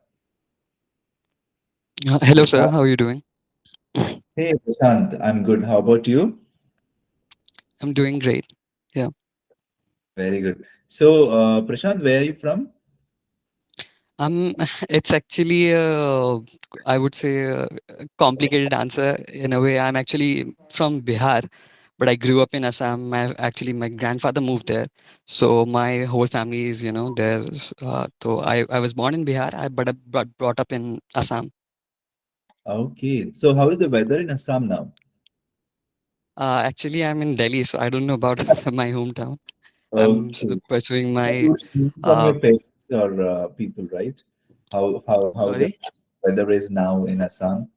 Hello, sir. Prashant. How are you doing? Hey, Prashant. I'm good. How about you? I'm doing great. Yeah. Very good. So, Prashant, where are you from? It's actually I would say a complicated answer in a way. I'm actually from Bihar, but I grew up in Assam. My grandfather moved there, so my whole family is there. So I was born in Bihar, but I brought up in Assam. Okay. So, how is the weather in Assam now? Actually, I'm in Delhi, so I don't know about my hometown. I'm Okay. pursuing But my you see from uh, your parents or people, right? How the sorry. weather is now in Assam?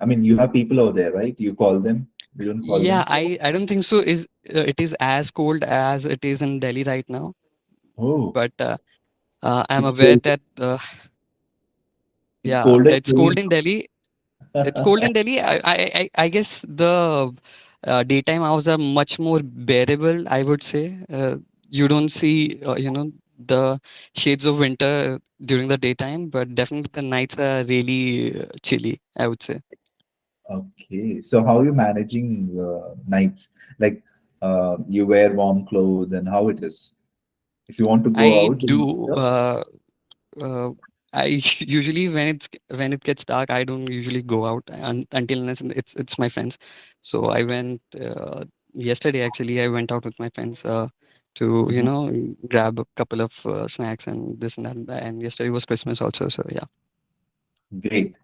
I mean, you have people over there, right? You call them. You don't call Yeah, them. I don't think so. It is as cold as it is in Delhi right now? Oh, But I'm it's aware cold. that It's yeah, cold as it's cold Delhi. in Delhi. It's cold in Delhi. I guess the daytime hours are much more bearable, I would say. You don't see the shades of winter during the daytime, but definitely the nights are really chilly, I would say. Okay, so how are you managing nights? Like, you wear warm clothes and how it is? If you want to go I out in do. winter, Uh, I usually when it gets dark, I don't usually go out until unless it's my friends. So I went yesterday. Actually, I went out with my friends to Mhm. grab a couple of snacks and this and that. And yesterday was Christmas also. So yeah, Great.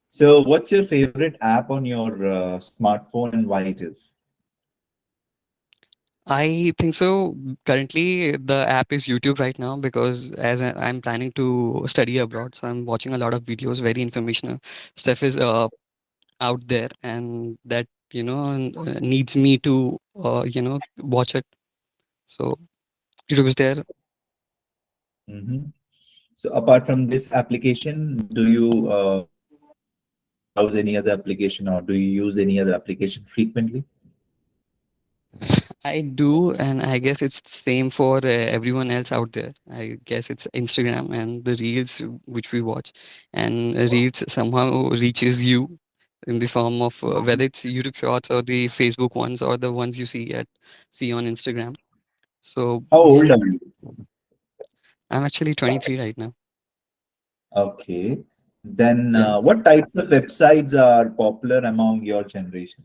So, what's your favorite app on your smartphone and why it is? I think so. Currently, the app is YouTube right now because I'm planning to study abroad, so I'm watching a lot of videos, very informational stuff is out there, and that needs me to watch it. So it was there. Hmm. So, apart from this application, do you browse any other application or do you use any other application frequently? I do, and I guess it's the same for everyone else out there. I guess it's Instagram and the reels which we watch, and reels somehow reaches you in the form of whether it's YouTube Shorts or the Facebook ones or the ones you see on Instagram. So How yeah, old are you? I'm actually 23 right now. Okay. Then, Yeah. what types of websites are popular among your generation?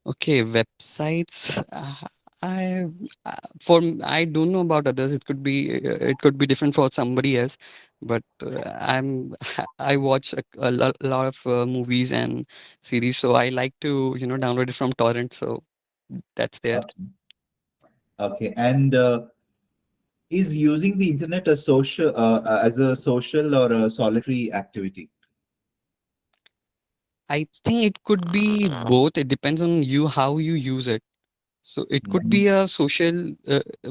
Okay, websites. I I don't know about others. It could be different for somebody else, but I'm I watch a lot of movies and series, so I like to download it from torrent. So that's there. Okay. Okay. And is using the internet a social as a social or a solitary activity? I think it could be both. It depends on you how you use it. So it could Mhm. be a social,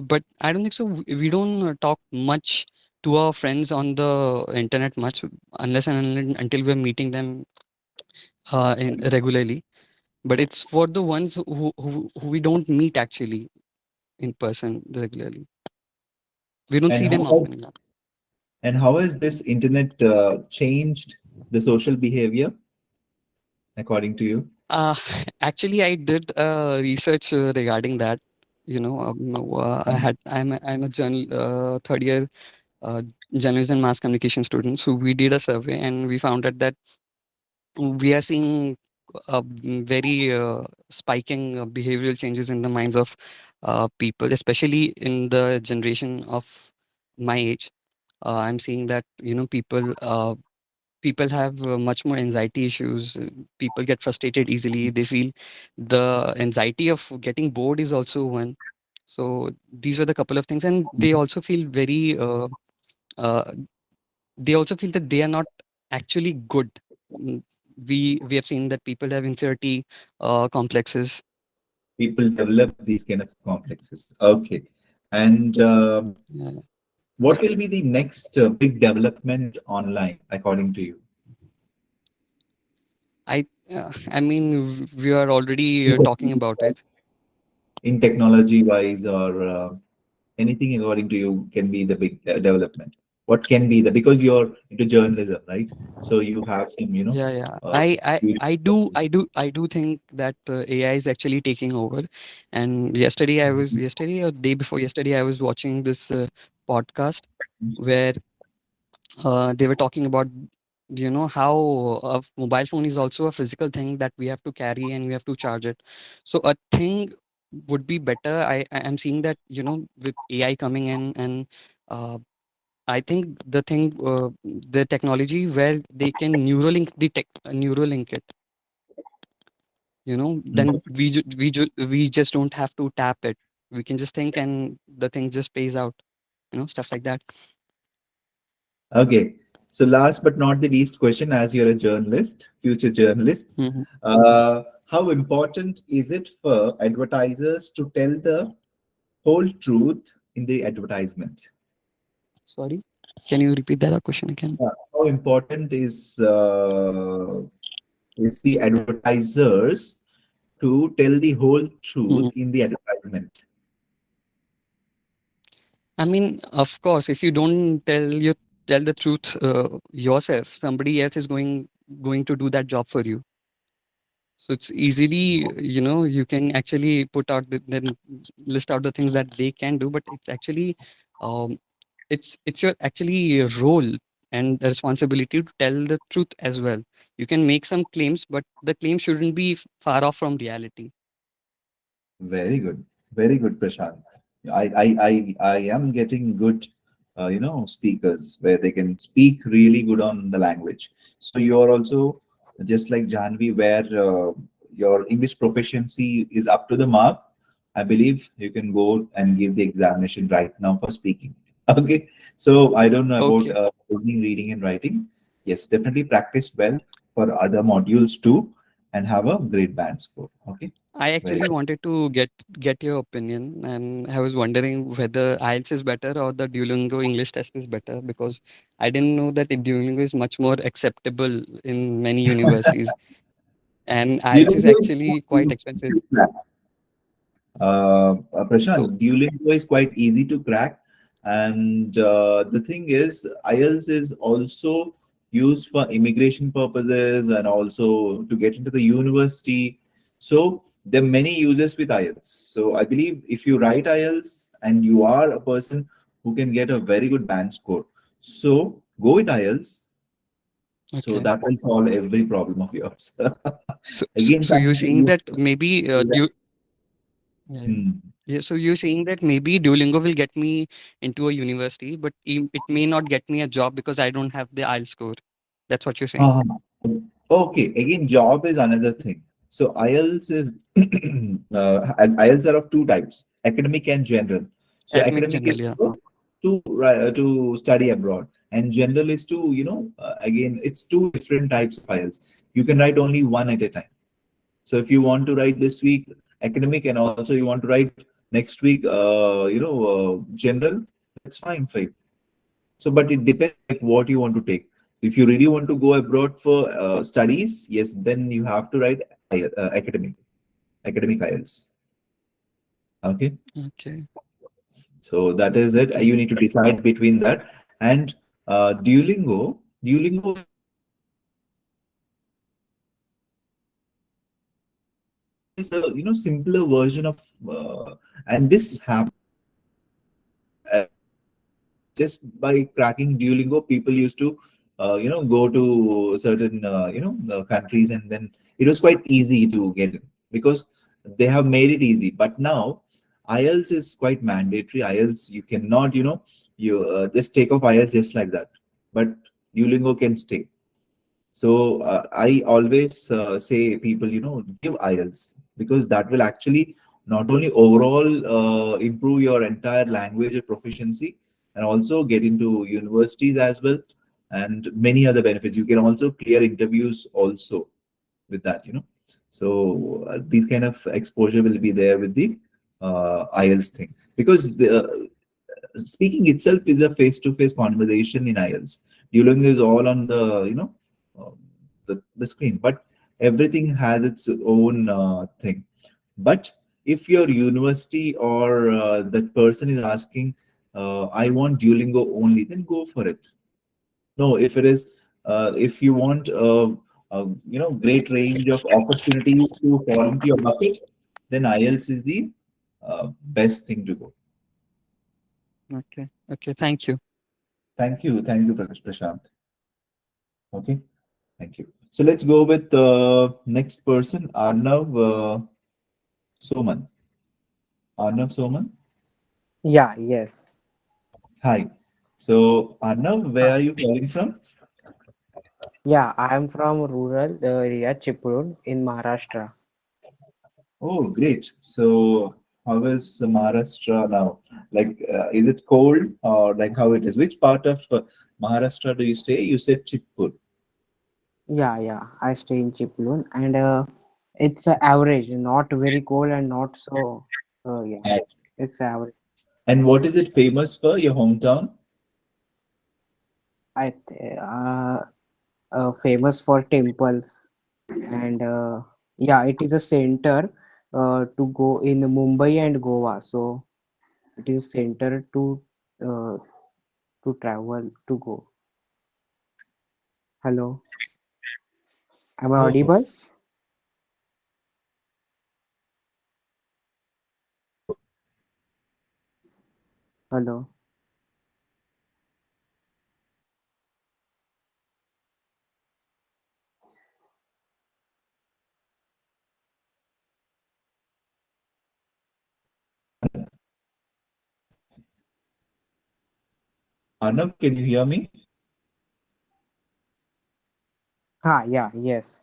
but I don't think so. We don't talk much to our friends on the internet much unless and until we're meeting them regularly. But it's for the ones who we don't meet actually in person regularly. We don't And see how them often. has Yeah. this internet changed the social behavior according to you? Uh, Actually, I did research regarding that. I'm a third year uh, journalism and mass communication student. So we did a survey and we found out that we are seeing very spiking behavioral changes in the minds of people, especially in the generation of my age. I'm seeing that people have much more anxiety issues. People get frustrated easily. They feel the anxiety of getting bored is also one. So these were the couple of things, and they also feel very uh, they also feel that they are not actually good. Mm, we have seen that people have inferiority complexes. People develop these kind of complexes. Okay. And Yeah. what will be the next big development online, according to you? I mean, we are already talking about it. In technology wise, or anything according to you can be the big development? What can be the, because you're into journalism, right? So you have some, Yeah, yeah. uh, huge- I do think that AI is actually taking over. And yesterday or day before yesterday, I was watching this podcast where they were talking about how a mobile phone is also a physical thing that we have to carry and we have to charge it. So a thing would be better. I am seeing that with AI coming in, and uh, I think the technology where they can neuralink it, then we just don't have to tap it. We can just think and the thing just pays out, stuff like that. Okay. So last but not the least question, as you're a journalist, future journalist, Hmm. how important is it for advertisers to tell the whole truth in the advertisement? Sorry, can you repeat that question again? How important is the advertisers to tell the whole truth in the advertisement? I mean, of course, if you don't tell the truth yourself, somebody else is going to do that job for you. So it's easily, you can actually put out then list out the things that they can do, but it's actually, um, it's your actually role and the responsibility to tell the truth as well. You can make some claims, but the claim shouldn't be far off from reality. Very good. Very good, Prashant. I am getting good, speakers where they can speak really good on the language. So you're also just like Janvi, where your English proficiency is up to the mark. I believe you can go and give the examination right now for speaking. Okay. So I don't know about Okay. listening, reading, and writing. Yes, definitely practice well for other modules too, and have a great band score. Okay. I Very actually wanted to get your opinion, and I was wondering whether IELTS is better or the Duolingo English test is better, because I didn't know that Duolingo is much more acceptable in many universities, and IELTS is Duolingo is actually quite easy expensive. to crack. So Prashant, Duolingo is quite easy to crack, and the thing is, IELTS is also used for immigration purposes and also to get into the university. So there are many uses with IELTS. So I believe if you write IELTS and you are a person who can get a very good band score, so go with IELTS. So Okay. that will solve every problem of yours. Again, So you're something saying you that maybe yeah, yeah. Hmm. Yeah, so you're saying that maybe Duolingo will get me into a university, but it may not get me a job because I don't have the IELTS score. That's what you're saying. Uh, okay, again, job is another thing. So IELTS is IELTS are of two types, academic and general. So Academic academic general, is yeah. to study abroad, and general is to, again, it's two different types of IELTS. You can write only one at a time. So if you want to write this week academic and also you want to write next week, general, that's fine for you. So, but it depends like what you want to take. If you really want to go abroad for studies, yes, then you have to write academic IELTS. Okay, Okay. so that is it. Okay. You need to decide between that and Duolingo. Duolingo is a simpler version of, and this happens just by cracking Duolingo. People used to, go to certain, countries, and then it was quite easy to get in because they have made it easy. But now, IELTS is quite mandatory. IELTS, you cannot, you just take off IELTS just like that. But Duolingo can stay. So I always say people, give IELTS because that will actually not only overall improve your entire language proficiency and also get into universities as well and many other benefits. You can also clear interviews also with that, So these kind of exposure will be there with the IELTS thing because the speaking itself is a face-to-face conversation in IELTS. Duolingo is all on the the screen, but everything has its own thing. But if your university or that person is asking, I want Duolingo only, then go for it. No, if it is, if you want, great range of opportunities to fall into your bucket, then IELTS is the best thing to go. Okay. Okay. Thank you. Thank you, Prashant. Okay, thank you. So let's go with the next person, Arnav Soman. Arnav Soman. Yeah, yes. Hi. So Arnav, where Hi. are you calling from? Yeah, I am from rural area, Chiprun in Maharashtra. Oh, great. So how is Maharashtra now? Like, is it cold or like how it is? Which part of Maharashtra do you stay? You said Chitpur. Yeah, yeah. I stay in Chiplun and it's average, not very cold and not so. Yeah, Right. it's average. And what is it famous for? Your hometown? Famous for temples and yeah, it is a center to go in Mumbai and Goa. So it is center uh, to travel to go. Hello, am I Oh, audible? Hello. Arnav, can you hear me? Yeah, yes.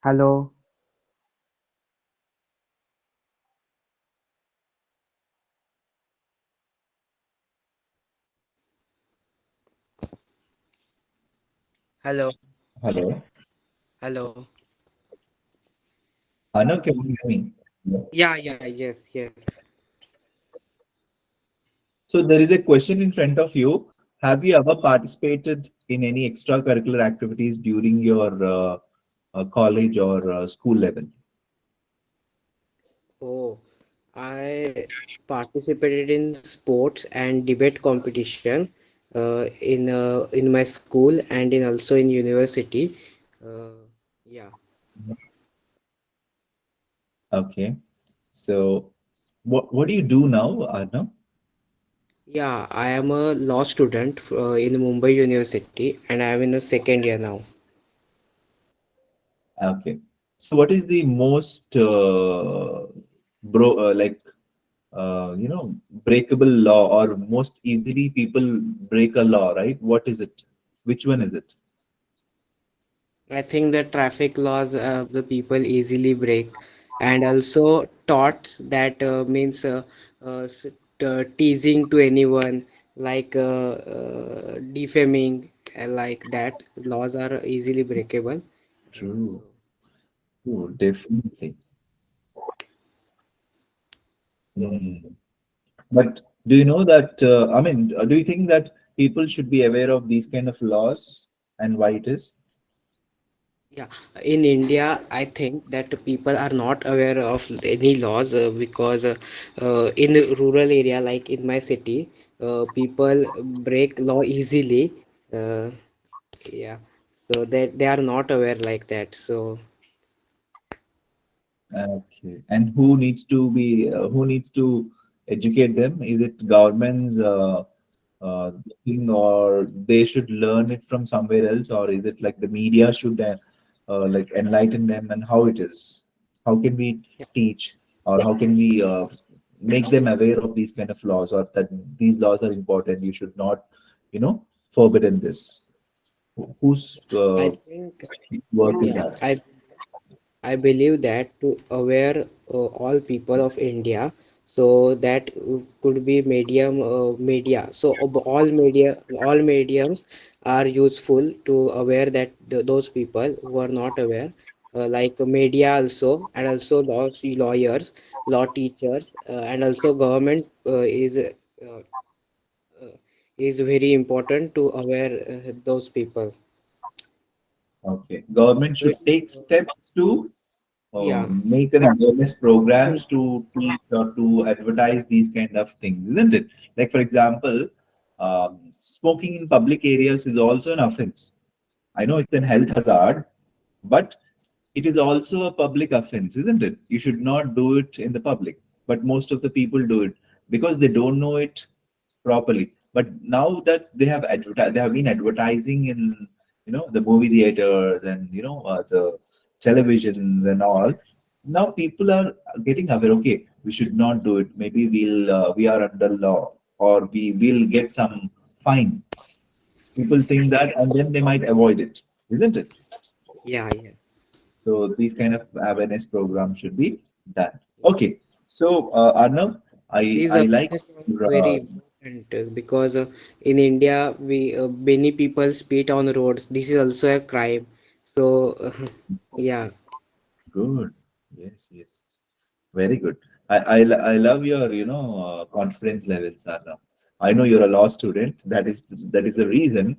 Hello. Hello. Hello. Hello. Arnav, can you hear me? Yeah, yeah, yes, yes. So there is a question in front of you. Have you ever participated in any extracurricular activities during your college or school level? Oh, I participated in sports and debate competition in my school and in also in university. Yeah. Okay. So what do you do now, Arnav? Yeah, I am a law student in Mumbai University and I am in the second year now. Okay. So what is the most like breakable law, or most easily people break a law, right? What is it? Which one is it? I think the traffic laws the people easily break, and also torts that means teasing to anyone, like defaming, like that. Laws are easily breakable. So True. True, definitely. Mm. But do you know that, do you think that people should be aware of these kind of laws and why it is? yeah, in India, I think that people are not aware of any laws because in the rural area, like in my city, people break law easily. Uh, yeah, so they are not aware like that. So Okay. And who needs to educate them? Is it government's uh, thing, or they should learn it from somewhere else, or is it like the media should like enlighten them, and how it is? How can we yeah, teach, or how can we make them aware of these kind of laws, or that these laws are important? You should not, forbidden this. Whose I think work is yeah, that? I believe that to aware all people of India, so that could be media. So all mediums are useful to aware that those people who are not aware, like media also, and also lawyers, law teachers, and also government is very important to aware those people. Okay. Government So it should take is, steps to yeah. make an awareness programs to teach or to advertise these kind of things, isn't it? Like, for example, smoking in public areas is also an offense. I know it's an health hazard, but it is also a public offense, isn't it? You should not do it in the public, but most of the people do it because they don't know it properly. But now that they have been advertising in the movie theaters and the televisions and all. Now people are getting aware. Okay, we should not do it. Maybe we are under law, or we will get some fine. People think that, and then they might avoid it, isn't it? Yeah, yes. So these kind of awareness programs should be done. Okay. So Arnav, These I like awareness programs are your, very important because in India, we many people spit on roads. This is also a crime. So, yeah, good. Yes, yes. Very good. I love your confidence levels, Arnav. I know you're a law student. That is the reason.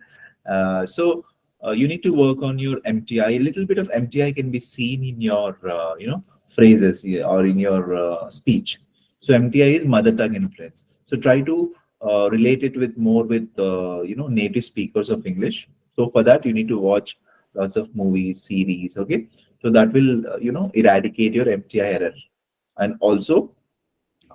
So you need to work on your MTI. A little bit of MTI can be seen in your phrases, yeah, or in your speech. So MTI is mother tongue influence. So try to relate it with more with native speakers of English. So for that you need to watch lots of movies, series. Okay, so that will eradicate your MTI error. And also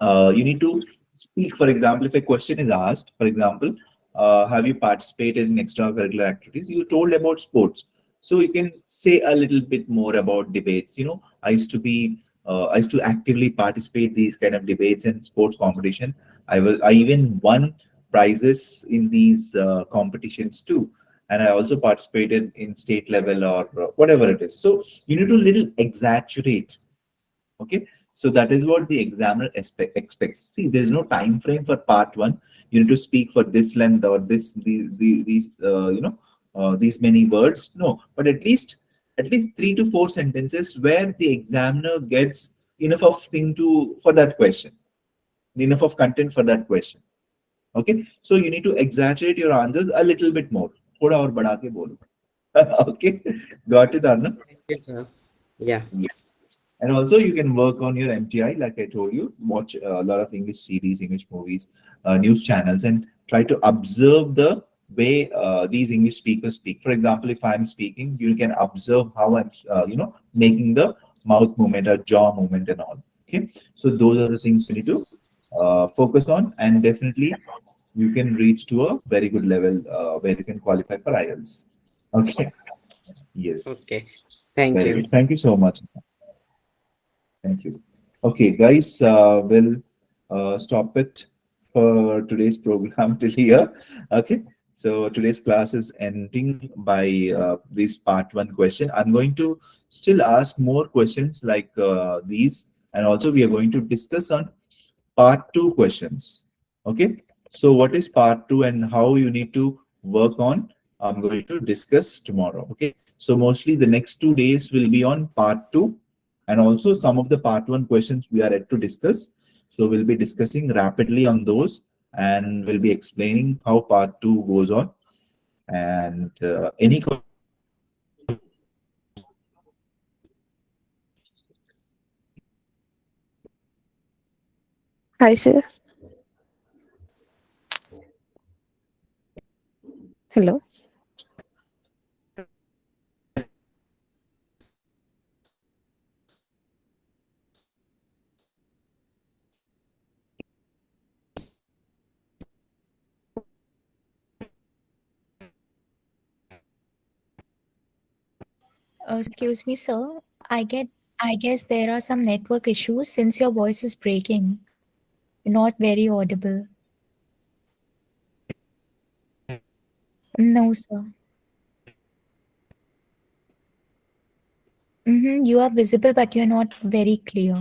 you need to speak. For example, if a question is asked, for example, have you participated in extracurricular activities? You told about sports, so you can say a little bit more about debates. I used to actively participate these kind of debates and sports competition. I even won prizes in these competitions too, and I also participated in state level, or whatever it is. So you need to little exaggerate. Okay, so that is what the examiner expects. See, there is no time frame for part one. You need to speak for this length, or these these many words. No, but at least 3 to 4 sentences where the examiner gets enough of thing to for that question, enough of content for that question. Okay, so you need to exaggerate your answers a little bit more. थोड़ा और बढ़ा के बोलो. Okay, got it, Arnav? thank you, sir. Yeah, Yes. And also, you can work on your MTI, like I told you, watch a lot of English series, English movies, news channels, and try to observe the way these English speakers speak. For example, if I'm speaking, you can observe how I'm, making the mouth movement or jaw movement and all. Okay, so those are the things you need to focus on, and definitely you can reach to a very good level where you can qualify for IELTS. Okay. Yes. Okay. Thank Very you. good. Thank you so much. Thank you. Okay, guys, we'll stop it for today's program till here. Okay, so today's class is ending by this part one question. I'm going to still ask more questions like these, and also we are going to discuss on part two questions. Okay, so what is part two and how you need to work on? I'm going to discuss tomorrow. Okay, so mostly the next 2 days will be on part two, and also some of the part one questions we are yet to discuss. So we'll be discussing rapidly on those, and we'll be explaining how part two goes on. And any Hi, sir. Hello. Excuse me, sir. I guess there are some network issues since your voice is breaking. You're not very audible. No, sir. You are visible, but you're not very clear.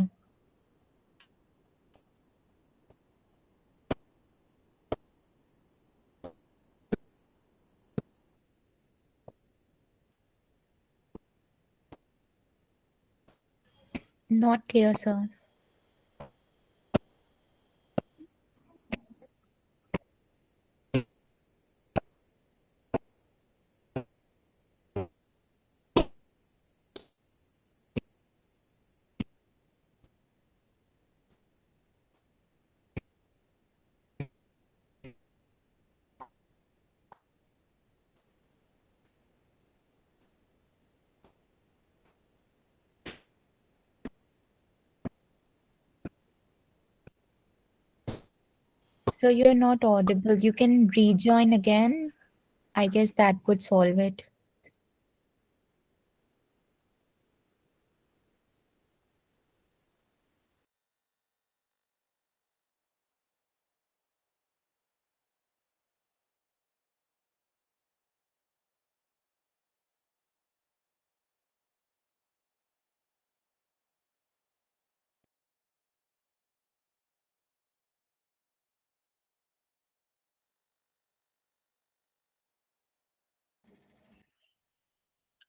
Not clear, sir. So you're not audible. You can rejoin again. I guess that would solve it.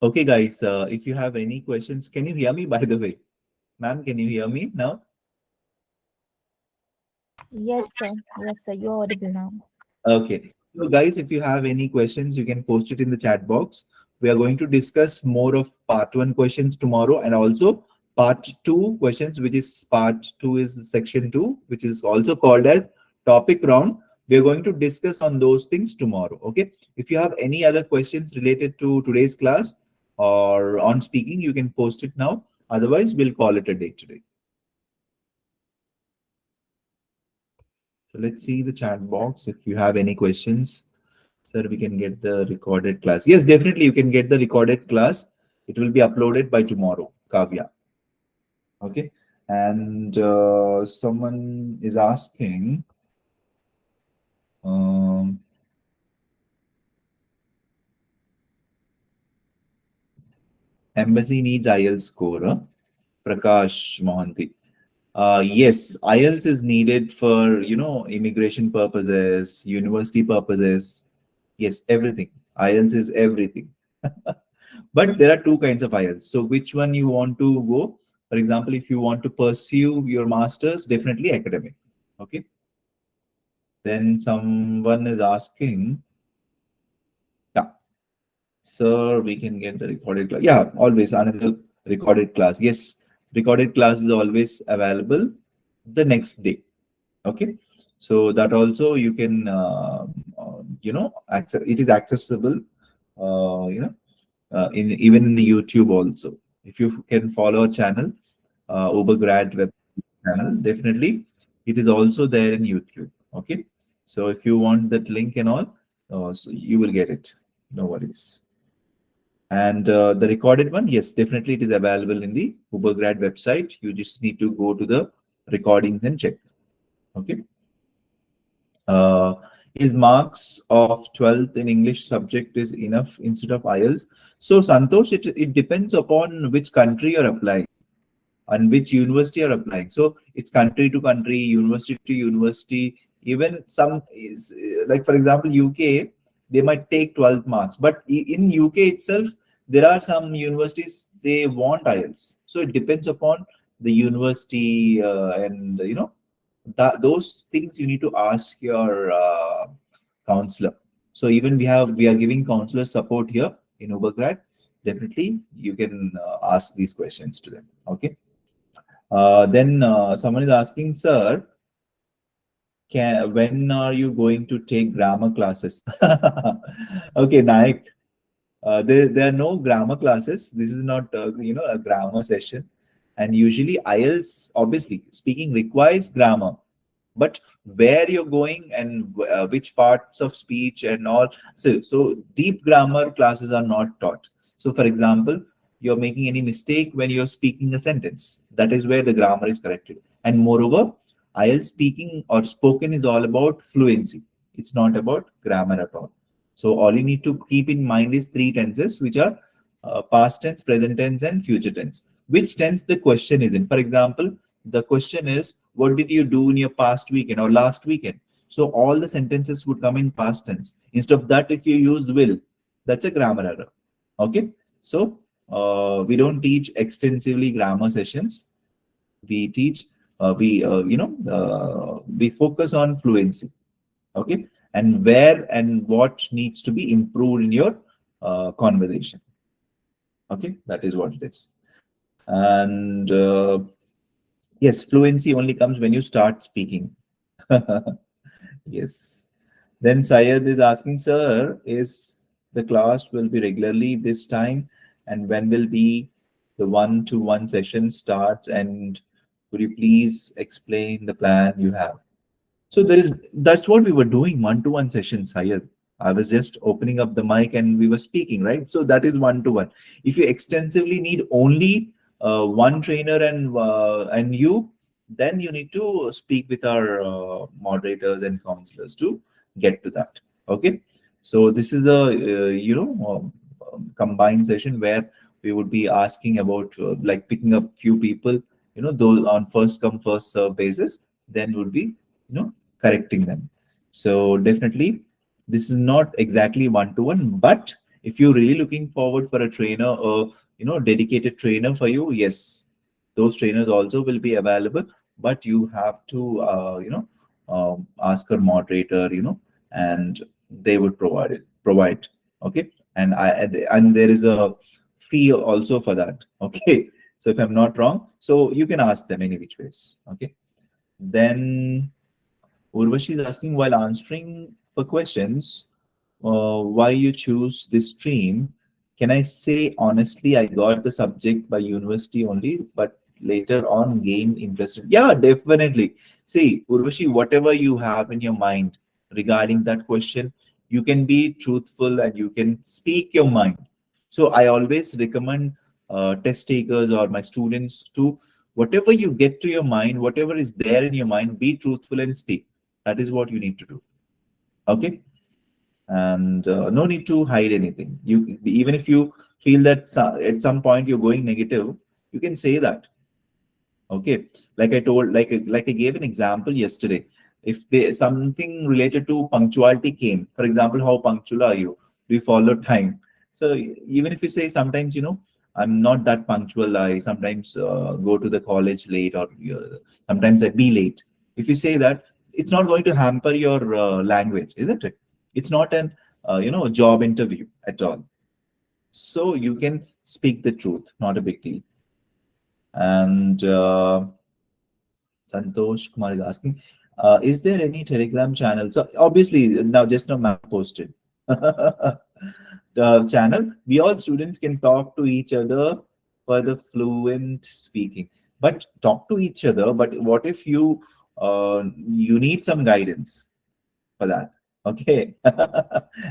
Okay, guys, if you have any questions, can you hear me by the way? Ma'am, can you hear me now? Yes, sir. Yes, sir. You're audible now. Okay. So, guys, if you have any questions, you can post it in the chat box. We are going to discuss more of part one questions tomorrow, and also part two questions, which is part two is section two, which is also called as topic round. We are going to discuss on those things tomorrow. Okay. If you have any other questions related to today's class or on speaking, you can post it now. Otherwise, we'll call it a day today. So let's see the chat box if you have any questions. Sir, we can get the recorded class. Yes, definitely you can get the recorded class. It will be uploaded by tomorrow, Kavya. Okay. And someone is asking, um, embassy needs IELTS score, huh? Prakash Mohanty. Yes, IELTS is needed for, immigration purposes, university purposes. Yes, everything. IELTS is everything. But there are two kinds of IELTS. So which one you want to go? For example, if you want to pursue your master's, definitely academic. Okay. Then someone is asking, yeah, sir, we can get the recorded class. Yeah, always another recorded class. Yes, recorded class is always available the next day. Okay, so that also you can access. It is accessible, in even in the YouTube also. If you can follow a channel, Ubergrad web channel, definitely it is also there in YouTube. Okay, so if you want that link and all, so you will get it. No worries. And the recorded one, yes, definitely it is available in the Ubergrad website. You just need to go to the recordings and check. Okay. Uh, is marks of 12th in English subject is enough instead of IELTS? So Santosh, it depends upon which country you're applying and which university you're applying. So it's country to country, university to university. Even some is like, for example, UK, they might take 12 marks, but in UK itself, there are some universities they want IELTS. So it depends upon the university, and that those things you need to ask your counselor. So even we are giving counselor support here in Ubergrad. Definitely, you can ask these questions to them. Okay. Then someone is asking, sir, when are you going to take grammar classes? Okay, Naik. There are no grammar classes. This is not a grammar session. And usually IELTS, obviously speaking, requires grammar. But where you're going and which parts of speech and all, so deep grammar classes are not taught. So for example, you're making any mistake when you're speaking a sentence, that is where the grammar is corrected. And moreover, IELTS speaking or spoken is all about fluency. It's not about grammar at all. So all you need to keep in mind is three tenses, which are past tense, present tense, and future tense. Which tense the question is in. For example, the question is, what did you do in your past weekend or last weekend? So all the sentences would come in past tense. Instead of that, if you use will, that's a grammar error. Okay. So we don't teach extensively grammar sessions. We teach, we focus on fluency. Okay. And where and what needs to be improved in your conversation. Okay. That is what it is. And yes, fluency only comes when you start speaking. Yes. Then Syed is asking, sir, is the class will be regularly this time, and when will be the one-to-one session starts? And could you please explain the plan you have? So that's what we were doing, one-to-one sessions, Syed. I was just opening up the mic and we were speaking, right? So that is one-to-one. If you extensively need only one trainer and you, then you need to speak with our moderators and counselors to get to that. Okay. So this is a combined session where we would be asking about like picking up few people, those on first come first serve basis. Then would be correcting them. So definitely, this is not exactly one-to-one, but if you're really looking forward for a trainer or dedicated trainer for you, yes, those trainers also will be available. But you have to ask a moderator, and they would provide. Okay, and there is a fee also for that. Okay, so if I'm not wrong, so you can ask them any which ways. Okay, then Urvashi is asking, while answering for questions, why you choose this stream. Can I say honestly, I got the subject by university only, but later on gained interested? Yeah, definitely. See, Urvashi, whatever you have in your mind regarding that question, you can be truthful and you can speak your mind. So I always recommend test takers or my students to, whatever you get to your mind, whatever is there in your mind, be truthful and speak. That is what you need to do. Okay. And no need to hide anything. You, even if you feel that at some point you're going negative, you can say that. Okay, like I told, like I gave an example yesterday. If there something related to punctuality came, for example, how punctual are you? Do you follow time? So even if you say sometimes, I'm not that punctual. I sometimes go to the college late, or sometimes I be late. If you say that, it's not going to hamper your language, isn't it? It's not an job interview at all. So you can speak the truth, not a big deal. And Santosh Kumar is asking, is there any Telegram channel? So obviously now just now ma'am posted the channel. We all students can talk to each other for the fluent speaking, but talk to each other. But what if you need some guidance for that? Okay.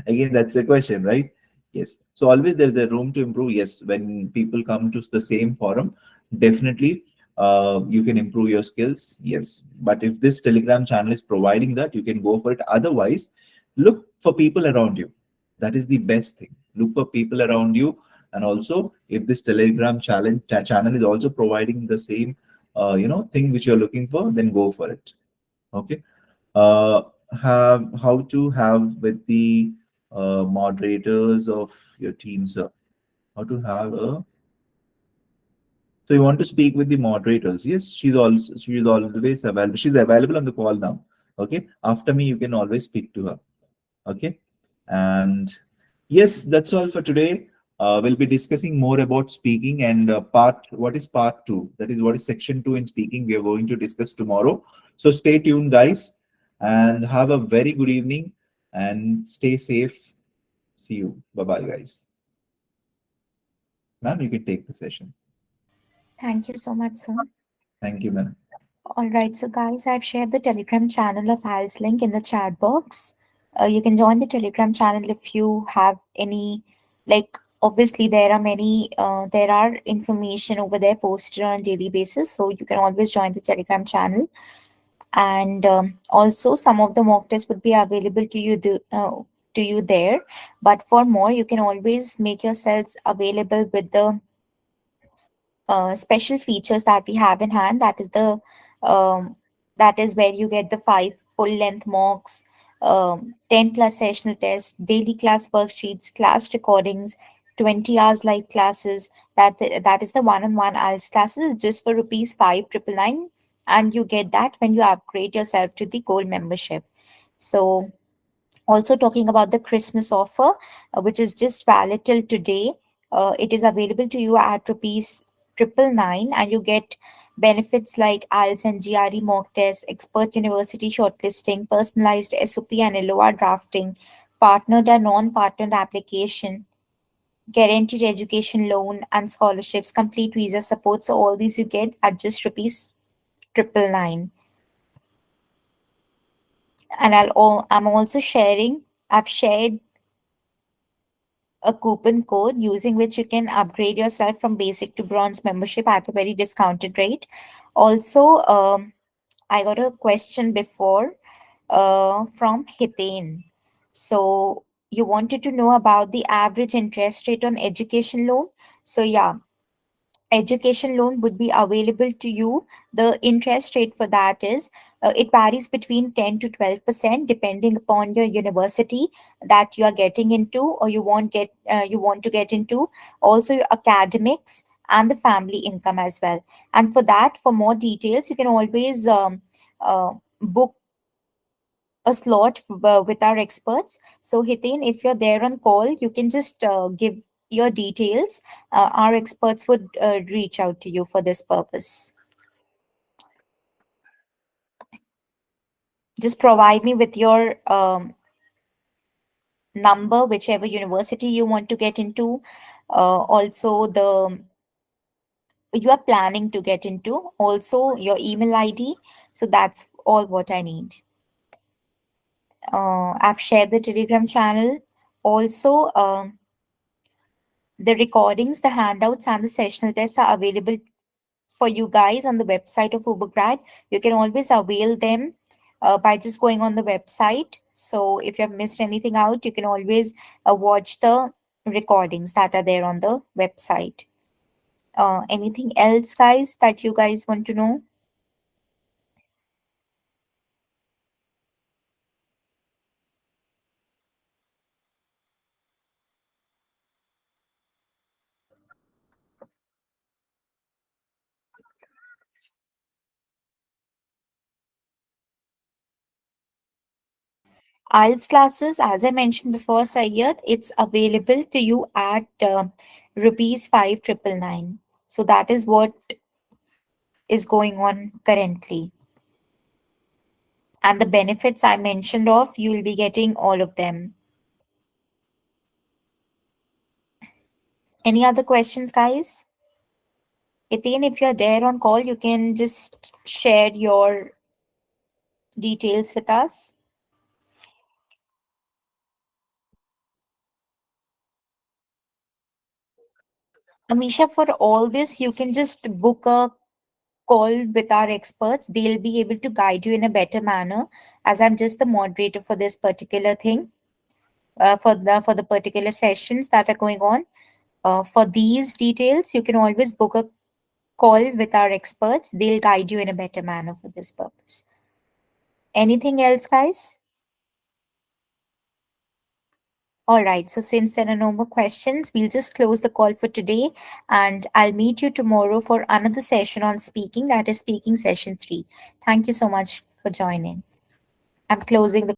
Again, that's the question, right? Yes. So always there's a room to improve. Yes, when people come to the same forum, definitely you can improve your skills. Yes. But if this Telegram channel is providing that, you can go for it. Otherwise, look for people around you. That is the best thing. Look for people around you. And also, if this Telegram channel is also providing the same, thing which you're looking for, then go for it. Okay. uh, have how to have with the moderators of your team, sir. How to have a so you want to speak with the moderators? Yes, she's always available. She's available on the call now. Okay, after me, you can always speak to her. Okay, and yes, that's all for today. We'll be discussing more about speaking and what is part two? That is what is section two in speaking. We are going to discuss tomorrow. So stay tuned, guys, and have a very good evening and stay safe. See you. Bye bye, guys. Ma'am, you can take the session. Thank you so much, sir. Thank you, ma'am. All right, so guys, I've shared the Telegram channel of IELTS link in the chat box. You can join the Telegram channel if you have any, like, obviously there are information over there posted on a daily basis, so you can always join the Telegram channel. And also, some of the mock tests would be available to you there. But for more, you can always make yourselves available with the special features that we have in hand. That is where you get the 5 full length mocks, 10 plus sessional tests, daily class worksheets, class recordings, 20 hours live classes. That is the one-on-one IELTS classes just for rupees 5,999, and you get that when you upgrade yourself to the gold membership. So also talking about the Christmas offer, which is just valid till today. It is available to you at rupees 999, and you get benefits like IELTS and GRE mock tests, expert university shortlisting, personalized SOP and LOR drafting, partnered and non-partnered application, guaranteed education loan and scholarships, complete visa support. So all these you get at just rupees 999. And I'm also sharing. I've shared a coupon code using which you can upgrade yourself from basic to bronze membership at a very discounted rate. Also, I got a question before from Hitain. So you wanted to know about the average interest rate on education loan. So yeah, education loan would be available to you. The interest rate for that is it varies between 10 to 12% depending upon your university that you are getting into, or you want to get into, also your academics and the family income as well. And for that, for more details, you can always book a slot with our experts. So, Hitin, if you're there on call, you can just give your details. Our experts would reach out to you for this purpose. Just provide me with your number, whichever university you want to get into. Also, the you are planning to get into. Also, your email ID. So that's all what I need. I've shared the Telegram channel. Also, the recordings, the handouts, and the sessional tests are available for you guys on the website of Ubergrad. You can always avail them by just going on the website. So if you have missed anything out, you can always watch the recordings that are there on the website. Anything else, guys, that you guys want to know? IELTS classes, as I mentioned before, Sayyad, it's available to you at rupees 5,999. So that is what is going on currently. And the benefits I mentioned of, you'll be getting all of them. Any other questions, guys? Etienne, if you're there on call, you can just share your details with us. Amisha, for all this, you can just book a call with our experts. They'll be able to guide you in a better manner, as I'm just the moderator for this particular thing, for the particular sessions that are going on. For these details, you can always book a call with our experts. They'll guide you in a better manner for this purpose. Anything else, guys? All right, so since there are no more questions, we'll just close the call for today, and I'll meet you tomorrow for another session on speaking, that is speaking session 3. Thank you so much for joining. I'm closing the